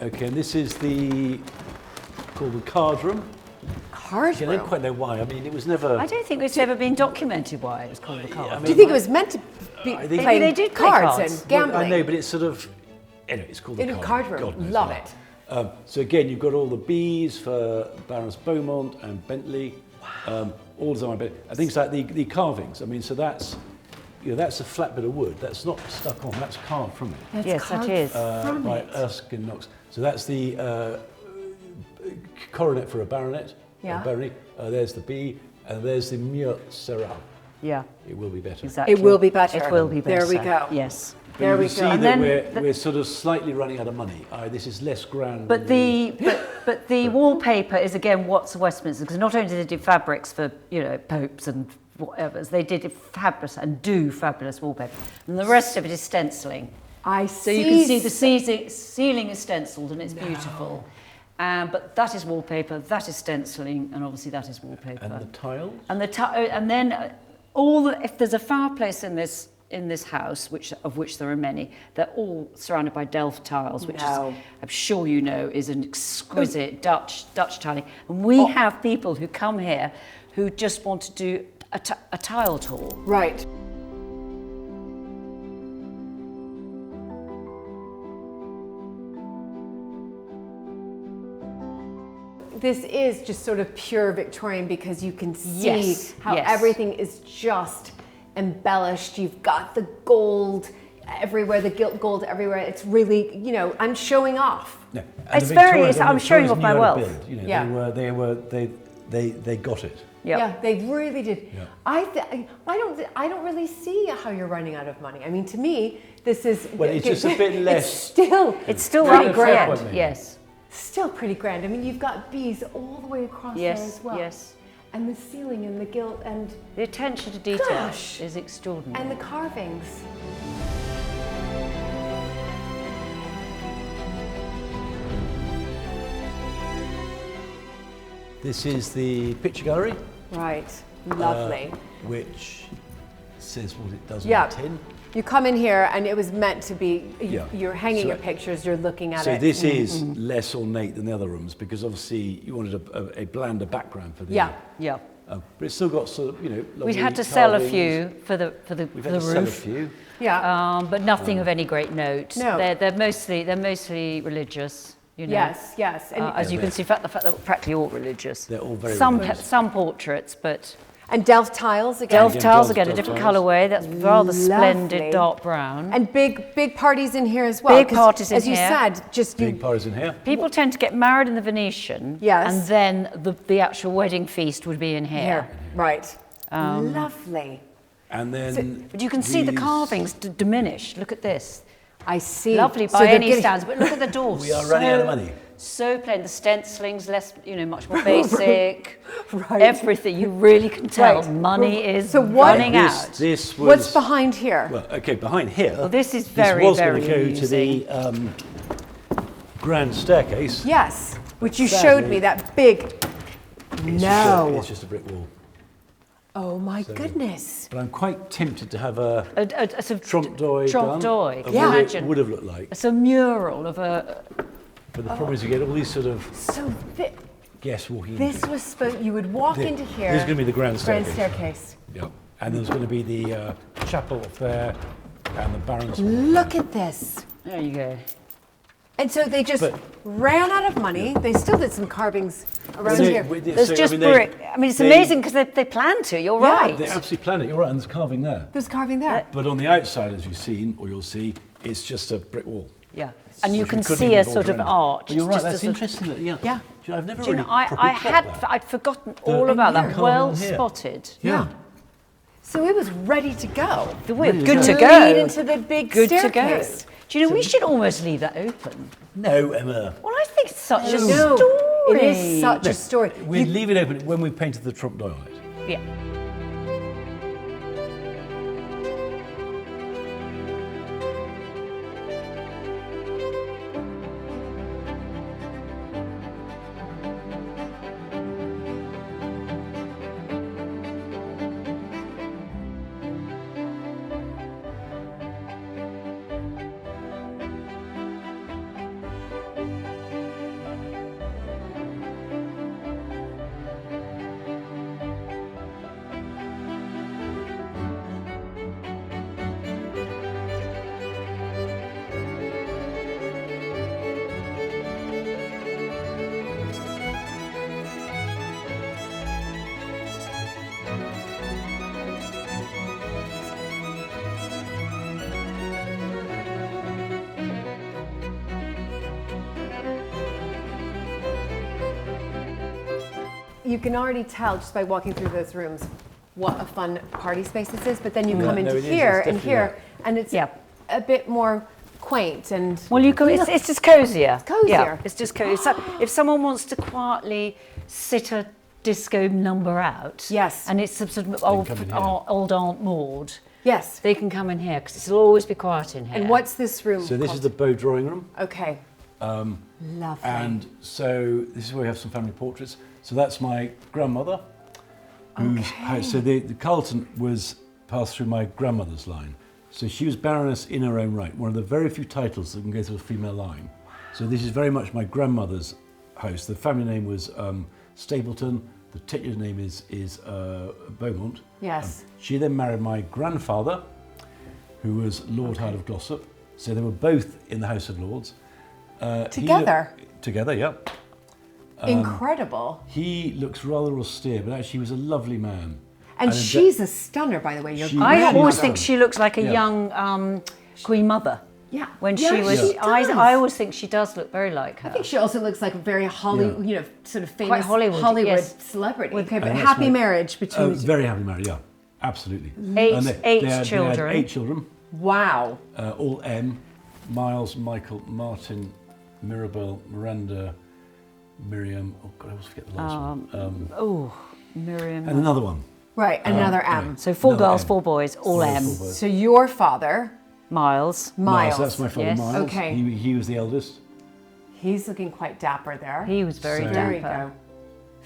S3: Okay, and this is called the card room.
S1: Card
S3: I don't
S1: room.
S3: quite know why. I mean, it was never...
S2: I don't think it's ever been documented why it was called the card.
S3: I mean,
S1: Do you think it was meant to be
S3: I think-
S1: playing
S2: They did play
S1: cards
S2: cards.
S1: and gambling?
S3: I know, but it's sort of... Anyway, it's called the
S1: In a
S3: card
S1: card room.
S3: God knows
S1: Love
S3: why.
S1: it.
S3: So again, you've got all the bees for Baroness Beaumont and Bentley, all designed by Bentley. And things like the carvings. I mean, so that's, that's a flat bit of wood. That's not stuck on. That's carved from it.
S1: That's
S2: Yes, that
S1: carved
S2: is.
S1: from
S3: By
S1: it.
S3: Erskine Knox. So that's the coronet for a baronet.
S1: Yeah.
S3: A barony. There's the bee, and there's the Mur Sera.
S2: Yeah,
S3: It will be better.
S2: exactly.
S1: It will be better.
S2: It will be better.
S1: There we go.
S2: Yes.
S3: But
S1: There
S3: you
S1: we
S3: can
S1: go.
S3: see
S1: And
S3: that
S2: then
S3: we're sort of slightly running out of money. This is less grand.
S2: But
S3: than
S2: the wallpaper is again what's Westminster, because not only did they do fabrics for popes and whatever, they did fabulous and do fabulous wallpaper, and the rest of it is stenciling.
S1: I
S2: So
S1: see.
S2: you can see the ceiling is stenciled and it's beautiful. But that is wallpaper, that is stenciling, and obviously that is wallpaper.
S3: And the tiles?
S2: And then if there's a fireplace in this house, of which there are many, they're all surrounded by Delft tiles, which is, I'm sure you know, is an exquisite Dutch tiling. And we have people who come here who just want to do a tile tour.
S1: Right. This is just sort of pure Victorian because you can see
S2: Yes,
S1: how
S2: yes.
S1: everything is just embellished. You've got the gold everywhere, the gilt gold everywhere. It's really, I'm showing off.
S3: No.
S2: It's
S3: the
S2: very-
S3: Victorians-
S2: I'm
S3: the
S2: showing
S3: Victorians
S2: off my
S3: knew how to
S2: wealth.
S3: build,
S1: Yeah.
S3: They got it.
S2: Yep.
S1: Yeah, they really did.
S3: Yeah.
S1: I don't really see how you're running out of money. I mean, to me, this is
S3: Well, it's just a bit less-
S1: It's still
S2: Pretty
S1: pretty
S3: fair
S1: grand.
S3: point, maybe.
S2: Yes.
S1: Still pretty grand. I mean, you've got bees all the way across there
S2: Yes,
S1: as well.
S2: yes.
S1: And the ceiling and the gilt and
S2: The attention to detail
S1: Gosh.
S2: is extraordinary.
S1: the carvings.
S3: This is the picture gallery,
S1: Right. Lovely.
S3: which says what it does
S1: Yeah.
S3: on the tin.
S1: You come in here and it was meant to be,
S3: Yeah.
S1: you're hanging
S3: So-
S1: your pictures, you're looking at
S3: So
S1: it.
S3: this is less ornate than the other rooms because obviously you wanted a blander background for the.
S1: Yeah.
S2: Yeah.
S3: But it's still got sort of,
S2: We
S3: lovely
S2: had to sell a
S3: carvings.
S2: few for the
S3: We've had to sell a
S2: roof.
S3: few.
S1: Yeah.
S2: But nothing of any great note.
S1: No.
S2: They're mostly religious.
S1: Yes, yes. And,
S2: As you can see, the fact that they're practically all religious.
S3: They're all very
S2: some
S3: religious.
S2: some portraits, but
S1: and Delft tiles again.
S2: Delft
S3: Yeah,
S2: tiles
S3: Delft-
S2: again, a
S3: Delft
S2: different
S3: tiles.
S2: colourway. That's rather
S1: Lovely.
S2: splendid dark brown.
S1: And big parties in here as well.
S2: Big
S1: 'cause
S2: parties in
S1: as you
S2: here.
S1: said, just
S3: Big
S1: you.
S3: parties in here.
S2: People tend to get married in the Venetian,
S1: Yes.
S2: and then the actual wedding feast would be in here.
S1: Here, right. Lovely.
S3: And then.
S2: But you can see the
S3: these-
S2: carvings diminish. Look at this.
S1: I see.
S2: Lovely
S1: So
S2: by
S1: they're
S2: any
S1: getting-
S2: standards, but look at the doors.
S3: We are running out of money.
S2: So plain. The stenciling's less, much more basic.
S1: Right.
S2: Everything. You really can tell
S1: Right.
S2: money is
S1: So what-
S2: running
S3: This,
S2: out.
S3: this was.
S1: What's behind here?
S3: Well, okay, behind here.
S2: Well, this is very,
S3: This was
S2: very
S3: going to go to the grand staircase.
S1: Yes, which you
S3: Sadly,
S1: showed me, that big.
S3: It's
S1: No.
S3: It's just a brick wall.
S1: Oh my goodness.
S3: But I'm quite tempted to have a
S2: A sort of
S3: trompe d'oeil
S2: trompe
S3: done
S2: d'oeil.
S3: of
S1: Yeah.
S3: what it
S2: Imagine.
S3: would have looked like.
S2: It's a mural of a.
S3: But the problem is you get all these sort of
S1: So
S3: guests walking
S1: this
S3: in.
S1: was supposed, you would walk
S3: Thi-
S1: into here.
S3: this is gonna be the grand
S1: Grand
S3: staircase.
S1: staircase.
S3: Yeah. And there's going to be the chapel up there and the Baron's.
S1: Look at this.
S2: There you go.
S1: And so they just
S3: But-
S1: ran out of money. They still did some carvings around
S3: They-
S1: here.
S2: There's just brick. I mean, it's amazing because they plan to. You're
S1: Yeah.
S2: right.
S3: They absolutely planned it. You're right, and there's carving there.
S1: There's carving there.
S3: But on the outside, as you've seen, or you'll see, it's just a brick wall.
S2: Yeah, and you
S3: Which
S2: can
S3: couldn't
S2: see
S3: even
S2: a
S3: board
S2: sort of
S3: around.
S2: arch.
S3: But you're right.
S2: just
S3: That's
S2: a sort of-
S3: interesting. That, yeah.
S1: Yeah.
S3: Do you know, I've never
S2: Do you
S3: really
S2: know,
S3: properly clocked that.
S2: I'd forgotten all about that.
S3: carving
S2: Well
S3: here.
S2: spotted.
S3: Yeah.
S1: So it was ready to go.
S2: We're
S3: Ready to
S2: good
S3: go.
S2: to
S1: Lead
S2: go.
S1: into the big
S2: Good to go.
S1: staircase.
S2: Do you know, we should almost leave that open.
S3: No, Emma.
S2: Well, I think it's such a
S1: No,
S2: story.
S1: it is such a story.
S3: We leave it open when we painted the trompe d'oeil on it.
S2: Yeah.
S1: you can already tell just by walking through those rooms what a fun party space this is, but then you come into here and here, and it's a bit more quaint and...
S2: Well, it's just cozier.
S1: It's cozier.
S2: Yeah, it's just cozier. So if someone wants to quietly sit a disco number out,
S1: yes,
S2: and it's some sort of old Aunt Maud,
S1: yes,
S2: they can come in here because it'll always be quiet in here.
S1: And what's this room
S3: So this is the Beau drawing room.
S1: Okay. Lovely.
S3: And so this is where we have some family portraits. So that's my grandmother, whose house. So the Carlton was passed through my grandmother's line. So she was Baroness in her own right, one of the very few titles that can go through a female line. So this is very much my grandmother's house. The family name was Stapleton. The titular name is Beaumont.
S1: Yes.
S3: She then married my grandfather, who was Lord Hyde of Glossop. So they were both in the House of Lords.
S1: Together?
S3: Together, yeah.
S1: Incredible.
S3: He looks rather austere, but actually he was a lovely man.
S1: And she's a stunner, by the way.
S2: I always think she looks like a young Queen Mother.
S1: Yeah.
S2: When she was, I always think she does look very like her.
S1: I think she also looks like a very Hollywood, you know, sort of famous
S2: Hollywood
S1: celebrity.
S2: Okay,
S1: but happy marriage between.
S3: Very happy marriage, yeah, absolutely.
S2: Eight children.
S3: They had 8 children.
S1: Wow.
S3: All M: Miles, Michael, Martin, Mirabel, Miranda, Miriam. Oh God, I always forget the last one.
S2: Miriam.
S3: And another one.
S1: Right, another M.
S2: So 4 girls, 4 boys, all M.
S1: So your father.
S2: Miles.
S3: That's my father,
S2: yes.
S3: Miles.
S1: Okay.
S3: He was the eldest.
S1: He's looking quite dapper there.
S2: He was very dapper.
S1: There you go.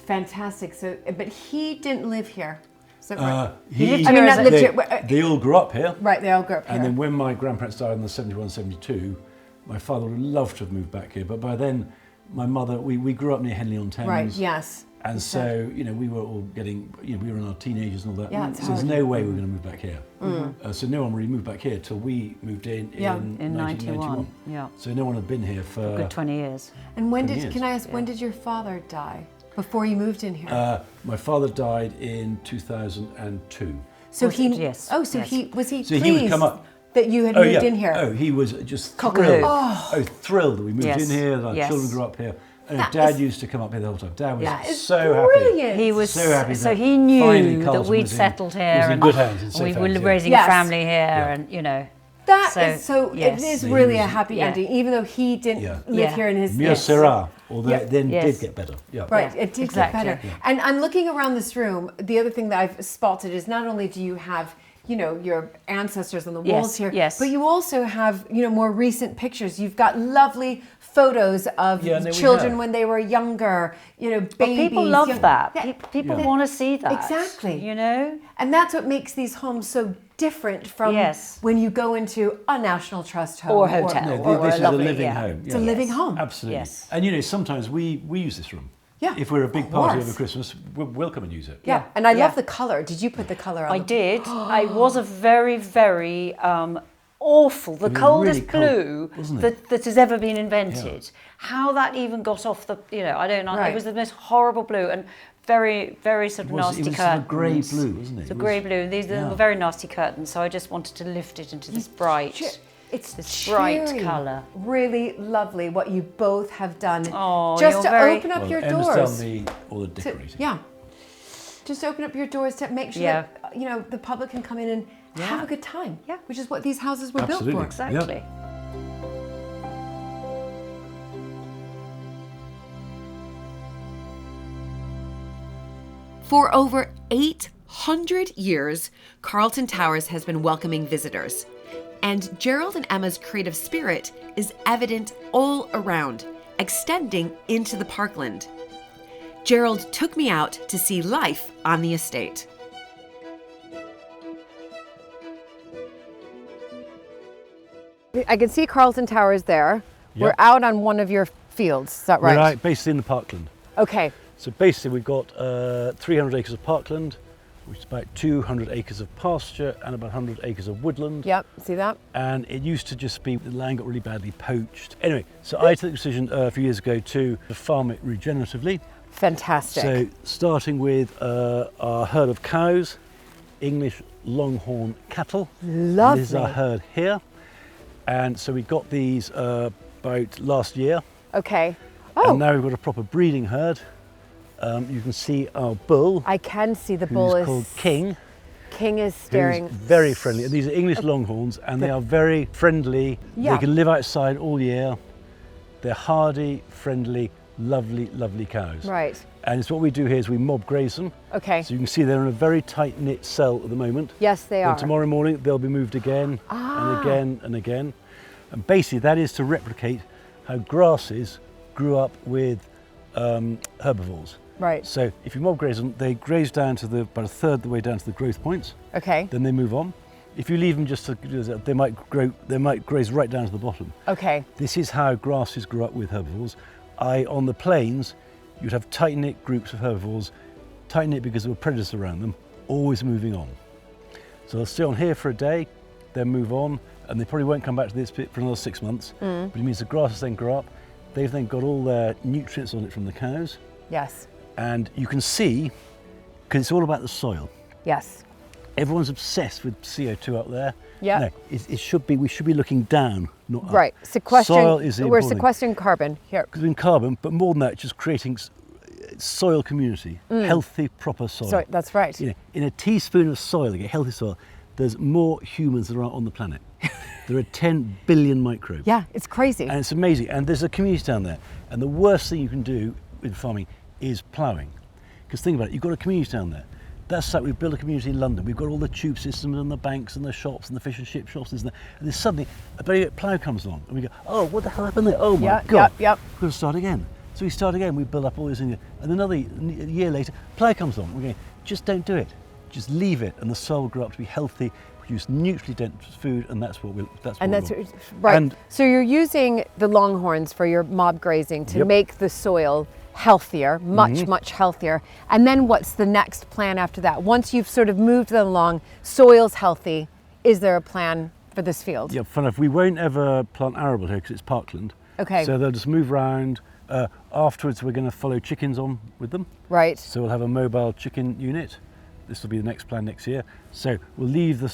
S1: Fantastic. So, but he didn't live here. Is that right?
S3: They all grew up here.
S1: Right, they all grew up here.
S3: And then when my grandparents died in the 71, 72, my father would have loved to have moved back here. But by then, my mother, we grew up near Henley-on-Thames.
S1: Right, yes.
S3: And so, you know, we were all getting, you know, we were in our teenagers and all that.
S1: Yeah,
S3: so there's no way we were going to move back here. So no one really moved back here till we moved in 1991.
S2: Yeah.
S3: So no one had been here for
S2: a good 20 years.
S1: And when can I ask, when did your father die? Before you moved in here?
S3: My father died in 2002.
S1: So he,
S2: yes.
S1: Oh, so he was he
S3: So
S1: pleased
S3: he would come up.
S1: that you had moved in here?
S3: Oh, he was just
S2: Cockahoo.
S3: thrilled. Thrilled that we moved in here, that our children grew up here. And Dad used to come up here the whole time. Dad was so
S1: brilliant.
S2: He was
S3: so happy.
S2: So he knew that we'd settled here
S3: and
S2: good
S3: hands
S2: we were raising a family here, and you know.
S1: It is really a happy ending, even though he didn't live here in his.
S3: Mieux sera, although it then did get better. Yeah.
S1: Right, it did get better. And I'm looking around this room. The other thing that I've spotted is not only do you have, you know, your ancestors on the walls here, but you also have, you know, more recent pictures. You've got lovely photos of children when they were younger, you know, babies.
S2: Well, people love that. People want to see that.
S1: Exactly.
S2: You know?
S1: And that's what makes these homes so different from when you go into a National Trust home
S2: or hotel.
S3: This is a living home.
S1: It's a living home.
S3: Absolutely.
S2: Yes.
S3: And you know, sometimes we use this room.
S1: Yeah.
S3: If we're a big party over Christmas, we'll come and use it.
S1: Yeah. And I love the colour. Did you put the colour on?
S2: I did. I was a very, very awful, the coldest blue that has ever been invented. How that even got off the, you know, I don't know. It was the most horrible blue and very, very sort of nasty curtains.
S3: It was a grey blue, wasn't it?
S2: It's a grey blue. These were very nasty curtains, so I just wanted to lift it into this bright, bright colour.
S1: Really lovely what you both have done.
S2: Oh,
S1: just to open up your doors.
S3: All the decorating.
S1: Just open up your doors to make sure that, you know, the public can come in and have a good time. Yeah. Which is what these houses were built for.
S2: Exactly.
S3: Yep.
S1: For over 800 years, Carlton Towers has been welcoming visitors. And Gerald and Emma's creative spirit is evident all around, extending into the parkland. Gerald took me out to see life on the estate. I can see Carlton Towers there. Yep. We're out on one of your fields, is that right?
S3: We're out basically in the parkland.
S1: Okay.
S3: So basically we've got 300 acres of parkland, which is about 200 acres of pasture and about 100 acres of woodland.
S1: Yep, see that?
S3: And it used to just be, the land got really badly poached. Anyway, so I took the decision a few years ago to farm it regeneratively.
S1: Fantastic.
S3: So starting with our herd of cows, English longhorn cattle.
S1: Lovely.
S3: This is our herd here. And so we got these about last year.
S1: Okay. Oh.
S3: And now we've got a proper breeding herd. you can see our bull.
S1: I can see the
S3: who's
S1: bull is
S3: called King.
S1: King is staring.
S3: Who's very friendly. These are English Longhorns, and they are very friendly.
S1: Yeah.
S3: They can live outside all year. They're hardy, friendly, lovely, lovely cows.
S1: Right.
S3: And it's what we do here is we mob graze them.
S1: Okay.
S3: So you can see they're in a very tight-knit cell at the moment.
S1: Yes, they are.
S3: And tomorrow morning they'll be moved again and again and again. And basically that is to replicate how grasses grew up with herbivores.
S1: Right.
S3: So if you mob graze them, they graze down to about a third of the way down to the growth points.
S1: Okay.
S3: Then they move on. If you leave them just to, they might graze right down to the bottom.
S1: Okay.
S3: This is how grasses grew up with herbivores. On the plains, you'd have tight-knit groups of herbivores, tight-knit because there were predators around them, always moving on. So they'll stay on here for a day, then move on, and they probably won't come back to this bit for another 6 months. But it means the grasses then grow up. They've then got all their nutrients on it from the cows.
S1: Yes.
S3: And you can see, because it's all about the soil.
S1: Yes.
S3: Everyone's obsessed with CO2 up there.
S1: Yeah.
S3: No, we should be looking down, not up.
S1: Right. Sequestering.
S3: Soil is the
S1: We're
S3: important thing.
S1: sequestering carbon here.
S3: Because in carbon, but more than that, just creating soil community, healthy, proper soil.
S1: So that's right.
S3: You know, in a teaspoon of soil, you get healthy soil, there's more humans than there are on the planet. There are 10 billion microbes.
S1: Yeah, it's crazy.
S3: And it's amazing. And there's a community down there. And the worst thing you can do with farming is ploughing. Because think about it, you've got a community down there. That's like we've built a community in London. We've got all the tube systems and the banks and the shops and the fish and chip shops and then suddenly a very plough comes along and we go, oh, what the hell happened there? Oh my God,
S1: Yep.
S3: we've got to start again. So we start again, we build up all this and another year later, plough comes along. We're going, just don't do it. Just leave it and the soil will grow up to be healthy, produce nutriently dense food, and that's what we want.
S1: Right.
S3: And
S1: so you're using the longhorns for your mob grazing to
S3: Yep.
S1: make the soil healthier, much healthier. And then what's the next plan after that? Once you've sort of moved them along, soil's healthy, is there a plan for this field?
S3: yeah, fun enough, we won't ever plant arable here because it's parkland.
S1: Okay.
S3: So they'll just move around. Afterwards, we're going to follow chickens on with them.
S1: Right.
S3: So we'll have a mobile chicken unit. This will be the next plan next year. So we'll leave the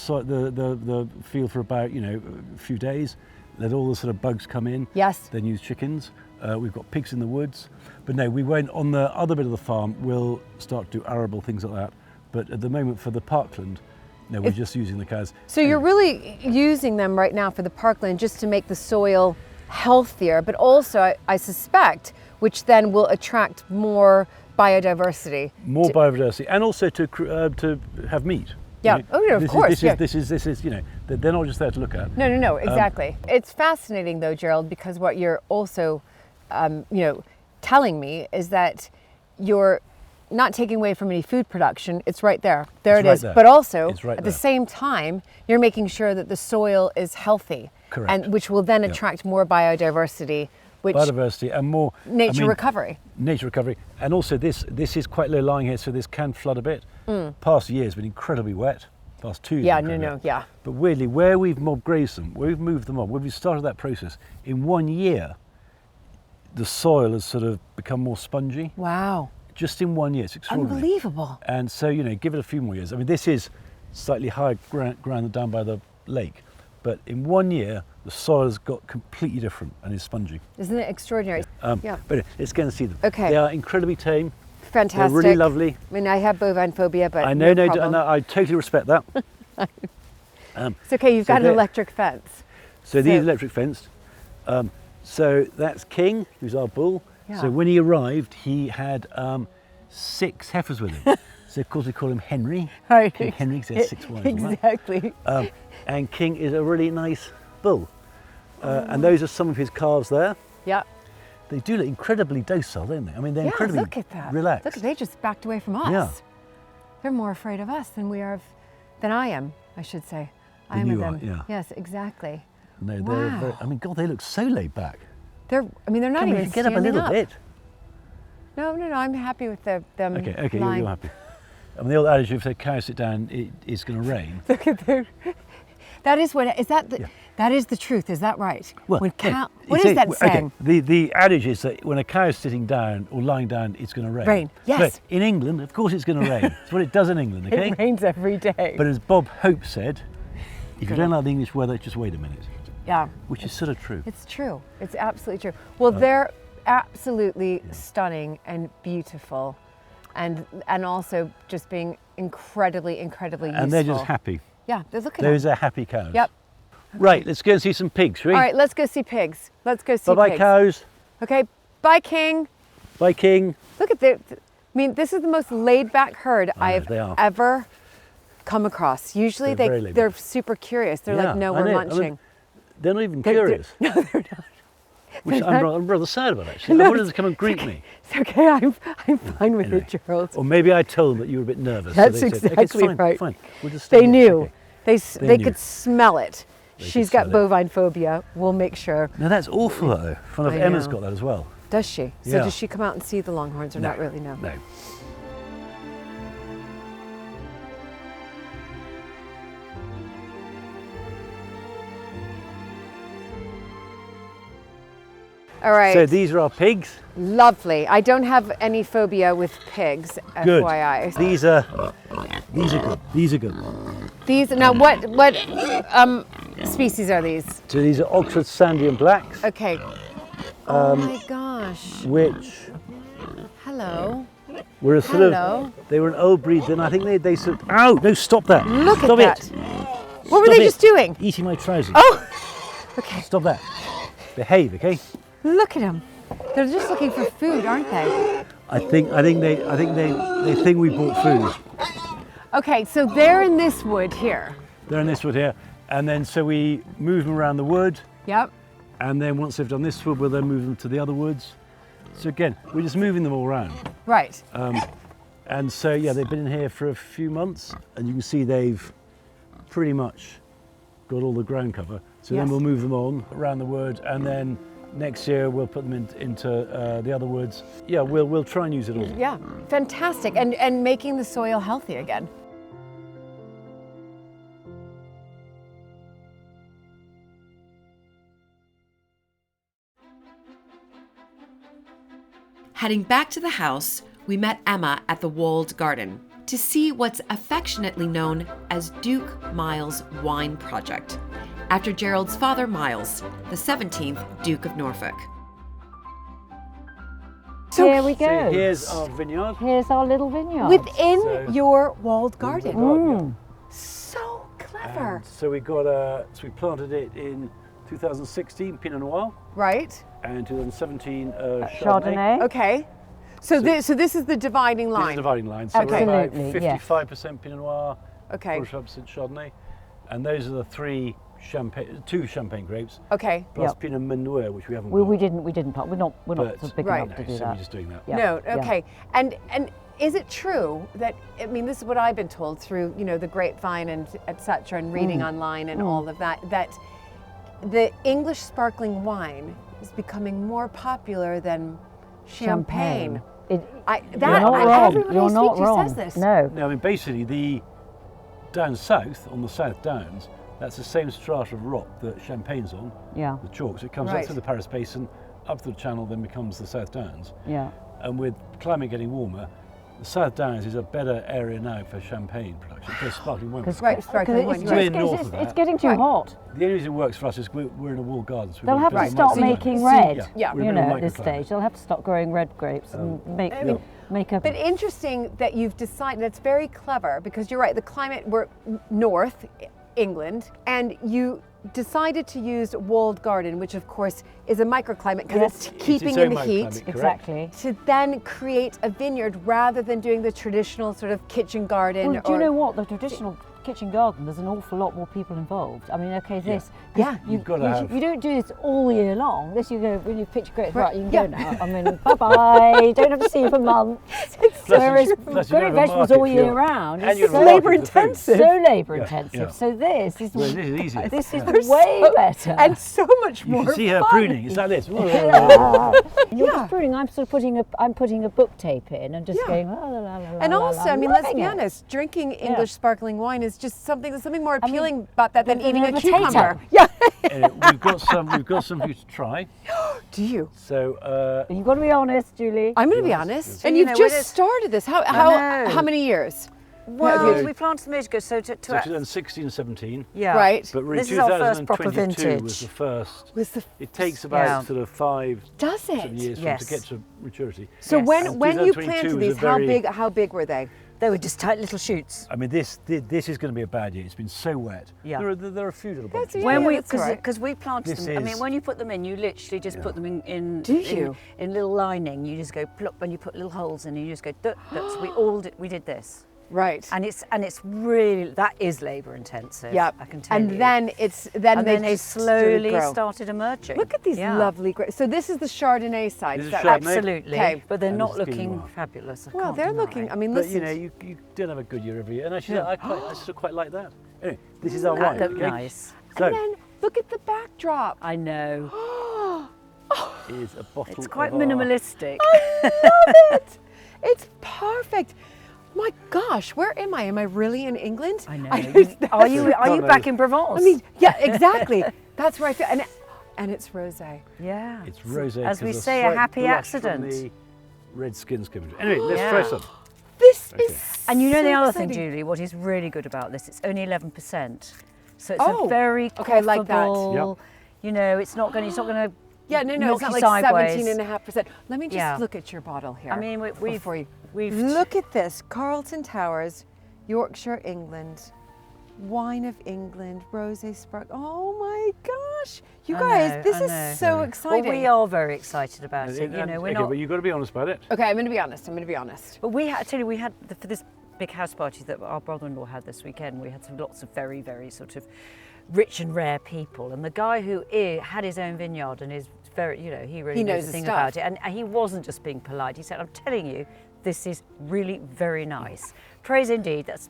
S3: field for about a few days, let all the sort of bugs come in.
S1: Yes.
S3: Then use chickens. We've got pigs in the woods, but no, we won't. On the other bit of the farm, we'll start to do arable things like that. But at the moment, for the parkland, no, we're just using the cows.
S1: So you're really using them right now for the parkland just to make the soil healthier, but also I suspect, which then will attract more biodiversity.
S3: More biodiversity, and also to have meat.
S1: Yeah.
S3: You know,
S1: Oh, yeah, of course.
S3: This is they're not just there to look at.
S1: No, exactly. It's fascinating though, Gerald, because what you're also, telling me is that you're not taking away from any food production. It's right there. There it is.
S3: There.
S1: But also,
S3: It's right
S1: at
S3: there.
S1: the same time, you're making sure that the soil is healthy.
S3: Correct.
S1: And which will then attract more biodiversity, which
S3: Biodiversity and more
S1: nature recovery.
S3: Nature recovery, and also this is quite low lying here, so this can flood a bit. Past year's been incredibly wet. Past 2 years.
S1: Yeah,
S3: been incredibly wet.
S1: yeah.
S3: But weirdly, where we've mob grazed them, where we've moved them on, where we've started that process, in 1 year, the soil has sort of become more spongy.
S1: Wow.
S3: Just in 1 year, it's extraordinary.
S1: Unbelievable.
S3: And so, give it a few more years. I mean, this is slightly higher ground down by the lake, but in 1 year, the soil has got completely different and is spongy.
S1: Isn't it extraordinary? Yeah.
S3: But let's go and see them.
S1: Okay.
S3: They are incredibly tame.
S1: Fantastic.
S3: They're really lovely.
S1: I mean, I have bovine phobia, but
S3: I know,
S1: problem.
S3: I totally respect that.
S1: It's okay, you've
S3: So
S1: got an
S3: they're-
S1: electric fence.
S3: So these are electric fenced. So that's King, who's our bull.
S1: Yeah.
S3: So when he arrived, he had 6 heifers with him. So of course we call him Henry.
S1: Right.
S3: King Henry, because he has 6 wives. and that.
S1: Exactly.
S3: And King is a really nice bull. And those are some of his calves there.
S1: Yeah.
S3: They do look incredibly docile, don't they? I mean, they're
S1: Yeah,
S3: incredibly
S1: look at that.
S3: relaxed.
S1: Look, they just backed away from us.
S3: Yeah.
S1: They're more afraid of us than than I am, I should say. I
S3: Than
S1: am
S3: you
S1: of
S3: are,
S1: them.
S3: yeah.
S1: Yes, exactly.
S3: No, they're
S1: Wow.
S3: very, I mean, God, they look so laid back.
S1: They're not
S3: Come on,
S1: even
S3: you get up a
S1: standing
S3: little bit.
S1: No, I'm happy with them
S3: Okay,
S1: lying.
S3: you're happy. I mean, the old adage, if the cow sit down, it's going to rain.
S1: Look at their. That is that is the truth. Is that right?
S3: Well,
S1: when
S3: yeah,
S1: what
S3: it's
S1: is that saying?
S3: Okay. The adage is that when a cow is sitting down or lying down, it's going to rain.
S1: Rain, yes.
S3: But in England, of course, it's going to rain. It's what it does in England, okay?
S1: It rains every day.
S3: But as Bob Hope said, if you don't like the English weather, just wait a minute.
S1: Yeah.
S3: Which is sort of true.
S1: It's true. It's absolutely true. Well, they're absolutely stunning and beautiful. and also just being incredibly useful.
S4: And they're just happy.
S1: Yeah, they're looking
S4: Those
S1: at
S4: are happy cows.
S1: Yep.
S4: Right, let's go and see some pigs, shall we?
S1: All right, let's go see pigs. Let's go see
S4: Bye-bye
S1: pigs.
S4: cows.
S1: Okay, bye King.
S4: Bye King.
S1: Look at I mean, this is the most laid back herd
S4: I know,
S1: I've
S4: they are.
S1: ever come across. Usually
S4: They're very laid
S1: they're
S4: back.
S1: super curious. They're
S4: Yeah,
S1: like, no,
S4: I
S1: we're
S4: know. I
S1: munching.
S4: mean, they're not even
S1: They're-
S4: curious.
S1: No, they're not.
S4: Which
S1: they're
S4: I'm rather sad about, actually.
S1: No,
S4: I wanted them to come and greet me.
S1: It's okay, I'm fine with
S4: Anyway.
S1: it, Gerald.
S4: Or maybe I told them that you were a bit nervous.
S1: That's
S4: so they said,
S1: exactly
S4: okay, it's fine,
S1: right.
S4: Fine. We'll just stay
S1: They
S4: here,
S1: knew.
S4: it's okay."
S1: They
S4: They
S1: could
S4: knew.
S1: smell it.
S4: They
S1: She's
S4: could
S1: got
S4: smell it.
S1: bovine phobia. We'll make sure.
S4: Now that's awful though. One of
S1: I
S4: Emma's
S1: know.
S4: got that as well.
S1: Does she? So
S4: Yeah.
S1: does she come out and see the longhorns or
S4: No,
S1: not really? No.
S4: No.
S1: All right.
S4: So these are our pigs.
S1: Lovely. I don't have any phobia with pigs,
S4: Good.
S1: FYI.
S4: These are good. These are good.
S1: These now what species are these?
S4: So these are Oxford Sandy and Blacks,
S1: Okay. Oh my gosh.
S4: which
S1: Hello.
S4: were a sort
S1: Hello.
S4: of, they were an old breed. Then I think they sort of, ow, no, stop that.
S1: Look
S4: Stop
S1: at
S4: it.
S1: that. What were
S4: Stop
S1: they
S4: it.
S1: just doing?
S4: Eating my trousers.
S1: Oh. Okay.
S4: Stop that. Behave, okay?
S1: Look at them. They're just looking for food, aren't they?
S4: I think they think we bought food.
S1: Okay, so they're in this wood here.
S4: They're in this wood here, and then so we move them around the wood,
S1: Yep.
S4: and then once they've done this wood, we'll then move them to the other woods. So again, we're just moving them all around.
S1: Right.
S4: And so yeah, they've been in here for a few months, and you can see they've pretty much got all the ground cover. So
S1: Yes.
S4: then we'll move them on around the wood, and then next year we'll put them into the other woods. Yeah, we'll try and use it all.
S1: Yeah. Fantastic. And making the soil healthy again.
S5: Heading back to the house, we met Emma at the walled garden to see what's affectionately known as Duke Miles' Wine Project, after Gerald's father Miles, the 17th Duke of Norfolk.
S2: Here we
S4: So
S2: go.
S4: here's our vineyard.
S2: Here's our little vineyard.
S1: Within
S4: So-
S1: your walled garden.
S4: Garden,
S1: So
S4: yeah.
S1: clever.
S4: And so we got so we planted it in 2016 Pinot Noir
S1: Right.
S4: and 2017 Chardonnay.
S2: Chardonnay.
S1: Okay. So this is the dividing
S4: This is
S1: line.
S4: the dividing line. So
S2: Absolutely,
S4: we're
S2: yes.
S4: about 55% Pinot Noir,
S1: Okay.
S4: 45% Chardonnay, and those are the two champagne grapes,
S1: Okay.
S4: plus
S2: Yep.
S4: Pinot Meunier, which we haven't
S2: We
S4: got.
S2: didn't plant. We're not
S4: But-
S2: so big
S1: Right.
S2: enough to do
S4: so
S2: that.
S4: we're just doing that.
S2: Yeah.
S1: No,
S2: yeah.
S1: okay. And is it true that, I mean, this is what I've been told through, the grapevine and et cetera, and reading online and all of that, that the English sparkling wine is becoming more popular than champagne.
S2: You're
S1: That
S2: not
S1: I-
S2: wrong.
S1: everybody I
S2: You're
S1: speak
S2: not
S1: to
S2: wrong.
S1: says this.
S2: No.
S4: No, I mean basically down south on the South Downs, that's the same strata of rock that Champagne's on,
S2: Yeah.
S4: the chalk. So it comes
S1: Right.
S4: up through the Paris Basin, up through the Channel, then becomes the South Downs.
S2: Yeah.
S4: And with climate getting warmer, the South Downs is a better area now for champagne production, for sparkling wine production.
S1: Right, sparkling wine.
S2: It's,
S1: Right.
S4: We're north of
S2: it's
S4: that.
S2: getting too
S1: Right.
S2: hot.
S4: The only reason it works for us is we're in a walled garden. So we've
S2: They'll
S4: got
S2: have to
S4: built
S2: start
S4: a microclimate.
S2: making red.
S1: Yeah.
S4: we're
S2: You
S4: in a
S2: know, at this
S4: microclimate.
S2: stage, they'll have to start growing red grapes and make a.
S1: But interesting that you've decided, that's very clever, because you're right, the climate, we're north England, and you decided to use walled garden, which of course is a microclimate because
S2: Yes.
S1: it's
S4: It's
S1: keeping
S4: its
S1: in
S4: own
S1: the heat,
S4: microclimate, correct.
S2: Exactly.
S1: to then create a vineyard rather than doing the traditional sort of kitchen garden.
S2: Well, do you know what? The traditional kitchen garden, there's an awful lot more people involved. I mean, okay, this.
S1: Yeah.
S4: You've got to have-
S2: You don't do this all year long. This you go, when you pitch grapes,
S1: Right,
S2: right, you can
S1: yeah.
S2: go now. I mean, bye-bye. Don't have to see you for months. Whereas
S4: plus you
S2: growing
S4: have a
S2: vegetables
S4: market
S2: all
S4: for
S2: year
S4: your-
S2: round
S4: and
S2: is
S4: you have a
S2: so
S4: market for the food.
S1: labour-intensive.
S2: So labour intensive.
S4: Yeah.
S2: So this is
S4: Well, this is easy.
S2: this is
S4: Yeah.
S2: way better.
S1: and so much
S4: You
S1: more
S4: can see her
S1: fun.
S4: pruning. It's like this.
S2: You're
S1: Yeah.
S2: just pruning. I'm sort of putting a book tape in and just
S1: Yeah.
S2: going la la la la.
S1: And
S2: la,
S1: also,
S2: la,
S1: I mean, let's
S2: loving
S1: be
S2: it.
S1: honest, drinking English sparkling wine is just something, there's something more appealing about that than
S2: than
S1: eating
S2: a
S1: a
S2: potato.
S1: cucumber. Yeah.
S4: We've got some for you to try.
S1: Do you?
S4: So
S2: You've got to be honest, Julie.
S1: I'm going to be
S4: Yes,
S1: honest.
S4: yes.
S1: And
S2: You
S1: you've
S2: know,
S1: just
S2: it is-
S1: started this.
S2: know.
S1: How many years?
S2: Well, we planted them years ago, so
S4: So 2016, 17.
S2: yeah.
S1: Right.
S4: But really
S2: This is our first proper
S4: 2022 was
S2: vintage.
S4: the first.
S1: Was the
S4: It takes about
S2: Yeah.
S4: sort of 5
S1: Does
S4: sort of
S1: it?
S4: years for them
S2: Yes.
S4: to get to maturity.
S1: So
S2: Yes.
S1: when
S4: And
S1: you
S4: 2022
S1: planted
S4: was a
S1: these,
S4: very-
S1: how big were they?
S2: They were just tight little shoots.
S4: I mean, this is going to be a bad year. It's been so wet.
S2: Yeah.
S4: There are a few little bunches.
S1: Yeah,
S2: When we,
S1: that's all right.
S2: because we planted
S4: This
S2: them. I mean,
S4: is-
S2: when you put them in, you literally just put them in.
S1: Do you?
S2: In little lining? You just go plop, and you put little holes in, and you just go. Dut, dut. So we did this,
S1: Right.
S2: and it's really, that is labour intensive.
S1: Yep.
S2: I can tell you.
S1: And then
S2: and
S1: they
S2: then they
S1: just
S2: slowly
S1: grow.
S2: started emerging.
S1: Look at these
S2: Yeah.
S1: lovely grapes. So this is the Chardonnay side.
S4: This
S1: is
S4: is
S1: that
S4: Chardonnay.
S1: right?
S2: Absolutely.
S1: Okay.
S2: But they're
S4: And
S2: not
S4: this is
S2: looking
S4: Pinot Noir.
S2: fabulous. I
S1: Well,
S2: can't
S1: they're
S2: deny.
S1: looking. I mean,
S4: But
S1: listen.
S4: you don't have a good year every year, and actually, I still quite like that. Anyway, this is our wine.
S2: That looked
S4: okay?
S2: nice.
S4: So
S1: And then look at the backdrop.
S2: I know.
S4: is a bottle.
S2: It's quite
S4: of our-
S2: minimalistic.
S1: It's perfect. My gosh, where am I? Am I really in England?
S2: I know.
S1: I
S2: Are you back in Provence?
S1: mean, yeah, exactly. That's where I feel. And it's rosé.
S2: yeah.
S4: It's rosé.
S2: As we
S4: 'cause
S2: say, a
S4: slight
S2: happy
S4: blush from
S2: accident.
S4: The red skin's coming. Anyway, let's
S2: Yeah.
S4: try some.
S1: This
S4: Okay.
S1: is
S2: And you know
S1: so
S2: the other
S1: exciting.
S2: thing, Julie, what is really good about this, it's only 11%. So it's
S1: Oh,
S2: a very
S1: okay, I like that.
S2: quaffable, you know, it's not going to
S1: Yeah, no,
S2: knock
S1: it's not
S2: you
S1: like
S2: sideways.
S1: 17.5%. Let me just
S2: Yeah.
S1: look at your bottle here.
S2: I mean,
S1: before you
S2: we've
S1: look at this. Carlton Towers, Yorkshire, England. Wine of England, rosé spark. Oh my gosh. You
S2: I
S1: guys,
S2: know,
S1: this
S2: I
S1: is
S2: know.
S1: so
S2: Well,
S1: exciting.
S2: we are very excited about it. You know, we're
S4: okay,
S2: not.
S4: but you've got to be honest about it.
S1: Okay, I'm going to be honest.
S2: But we had, I tell you, we had for this big house party that our brother-in-law had this weekend. We had lots of very, very sort of rich and rare people, and the guy who had his own vineyard and is very, you know, he really
S1: He
S2: knows
S1: knows
S2: a
S1: his
S2: thing
S1: stuff.
S2: about it, and he wasn't just being polite. He said, "I'm telling you, this is really very nice. Praise indeed." That's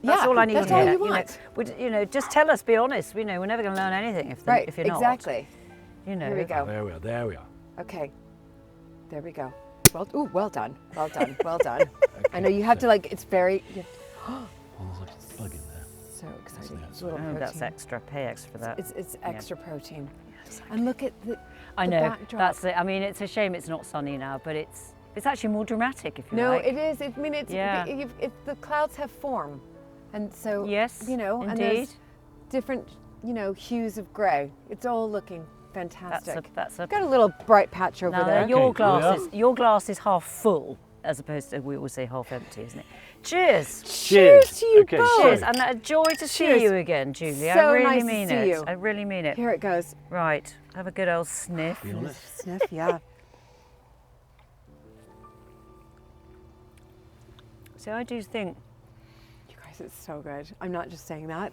S1: yeah,
S2: all I need
S1: that's
S2: to
S1: all
S2: hear.
S1: you want.
S2: You know, just tell us, be honest. You know, we're never going to learn anything if
S1: Right,
S2: you're not.
S1: exactly.
S2: You know.
S1: Here we go.
S4: There we are. There we are.
S1: Okay, there we go. Well done, well done. I know you have to it's very,
S4: Oh, there's like a plug in there.
S1: so exciting.
S4: That's
S1: Little
S2: Oh, that's
S1: protein.
S2: extra. Pay extra for that.
S1: It's extra protein. And look at the
S2: I
S1: the
S2: know.
S1: backdrop.
S2: That's it. I mean, it's a shame it's not sunny now, but it's actually more dramatic if you
S1: No,
S2: like.
S1: it is. I mean, it's
S2: Yeah.
S1: the clouds have form, and so
S2: Yes,
S1: you know, and
S2: indeed.
S1: there's different hues of grey. It's all looking fantastic.
S2: That's a.
S1: Got a little bright patch over
S2: Now
S1: there.
S2: your glass is half full as opposed to we always say half empty, isn't it? Cheers.
S1: Cheers to you
S4: Okay,
S1: both.
S4: so-
S2: Cheers, and a joy to see
S1: Cheers.
S2: you again, Julie. I
S1: So
S2: really
S1: nice to
S2: mean
S1: see
S2: it.
S1: you.
S2: I really mean it.
S1: Here it goes.
S2: Right, have a good old sniff.
S4: Be honest.
S1: Sniff, yeah.
S2: See, I do think
S1: You guys, it's so good. I'm not just saying that.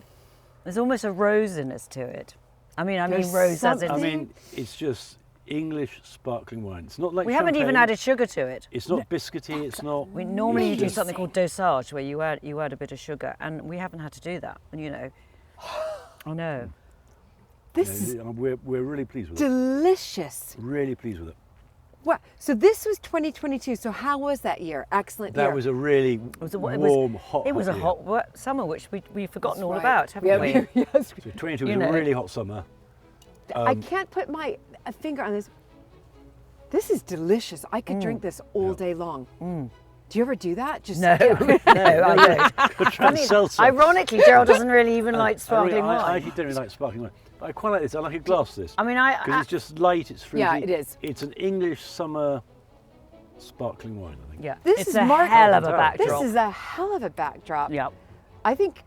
S2: there's almost a rosiness to it. I mean
S1: There's
S2: rose as in.
S1: something-
S4: I mean, it's just English sparkling wine. It's not like
S2: We haven't even
S4: champagne.
S2: added sugar to it.
S4: It's not biscuity. It's not.
S2: We normally
S4: it's
S2: do
S4: just-
S2: something called dosage, where you add a bit of sugar, and we haven't had to do that. And you know, I know.
S1: This
S4: you
S1: is
S4: know, we're really pleased with it.
S1: delicious.
S4: Really pleased with it.
S1: Wow. So this was 2022. So how was that year? Excellent year.
S4: That was a really warm, hot.
S2: It was a
S4: year.
S2: hot summer, which we've forgotten all
S1: Right.
S2: about, haven't
S1: Yeah,
S2: we?
S1: yes.
S4: So 22
S2: You
S4: was
S2: know.
S4: a really hot summer.
S1: I can't put my finger on this. This is delicious. I could drink this all day long. Do you ever do that? Just
S2: No, no, I don't.
S4: Could try and sell some.
S2: Ironically, Gerald doesn't really even like sparkling
S4: I
S2: wine.
S4: actually don't really like sparkling wine. But I quite like this. I like a glass of this.
S2: I mean,
S4: Because it's just light, it's fruity.
S1: Yeah, it is.
S4: It's an English summer sparkling wine, I think.
S2: yeah,
S1: This
S2: it's
S1: is
S2: a
S1: marketing.
S2: hell of a
S4: This
S2: backdrop.
S1: This is a hell of a backdrop.
S2: yeah.
S1: I think,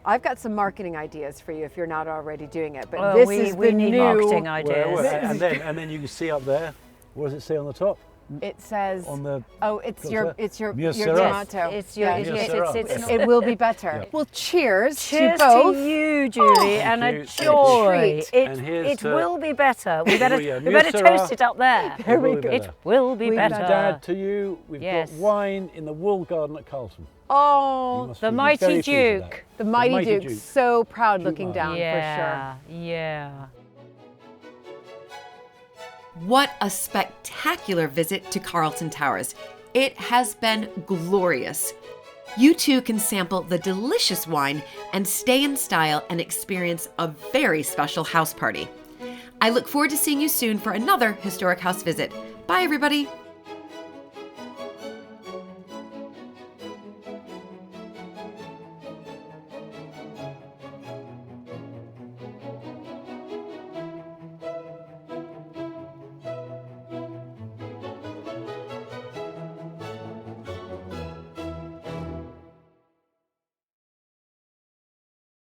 S1: I've got some marketing ideas for you if you're not already doing it. But
S2: Well,
S1: this
S2: we
S1: is
S2: we
S1: the
S2: need
S1: new.
S2: marketing ideas.
S4: And then you can see up there. What does it say on the top?
S1: It says.
S4: On the
S1: it's
S4: What's
S1: your
S4: that?
S1: it's your
S4: Mieux
S1: your
S4: sera.
S1: tomato.
S2: It's your,
S1: Yeah,
S2: it's,
S4: Mieux
S2: it's,
S4: sera.
S2: it's, it's,
S1: it will be better.
S4: Yeah.
S1: Well, cheers
S2: Cheers
S1: to both.
S2: to you, Julie, and
S4: Thank
S2: a
S4: you.
S2: joy.
S1: Treat.
S4: And here's
S2: It
S4: to-
S2: will be better. We better,
S4: yeah,
S2: we better
S4: Mieux sera.
S2: toast it up there.
S4: There we go.
S2: It will be
S1: We
S2: better.
S1: better.
S4: Dad, to you, we've
S2: Yes.
S4: got wine in the Walled Garden at Carlton. You
S1: Oh,
S4: must
S2: The
S4: be
S2: mighty
S4: very pleased with
S2: Duke.
S1: the mighty,
S4: Mighty
S1: Duke.
S4: Duke.
S1: So proud looking
S4: Duke
S1: down
S2: Yeah, yeah.
S5: What a spectacular visit to Carlton Towers. It has been glorious. You too can sample the delicious wine and stay in style and experience a very special house party. I look forward to seeing you soon for another historic house visit. Bye, everybody.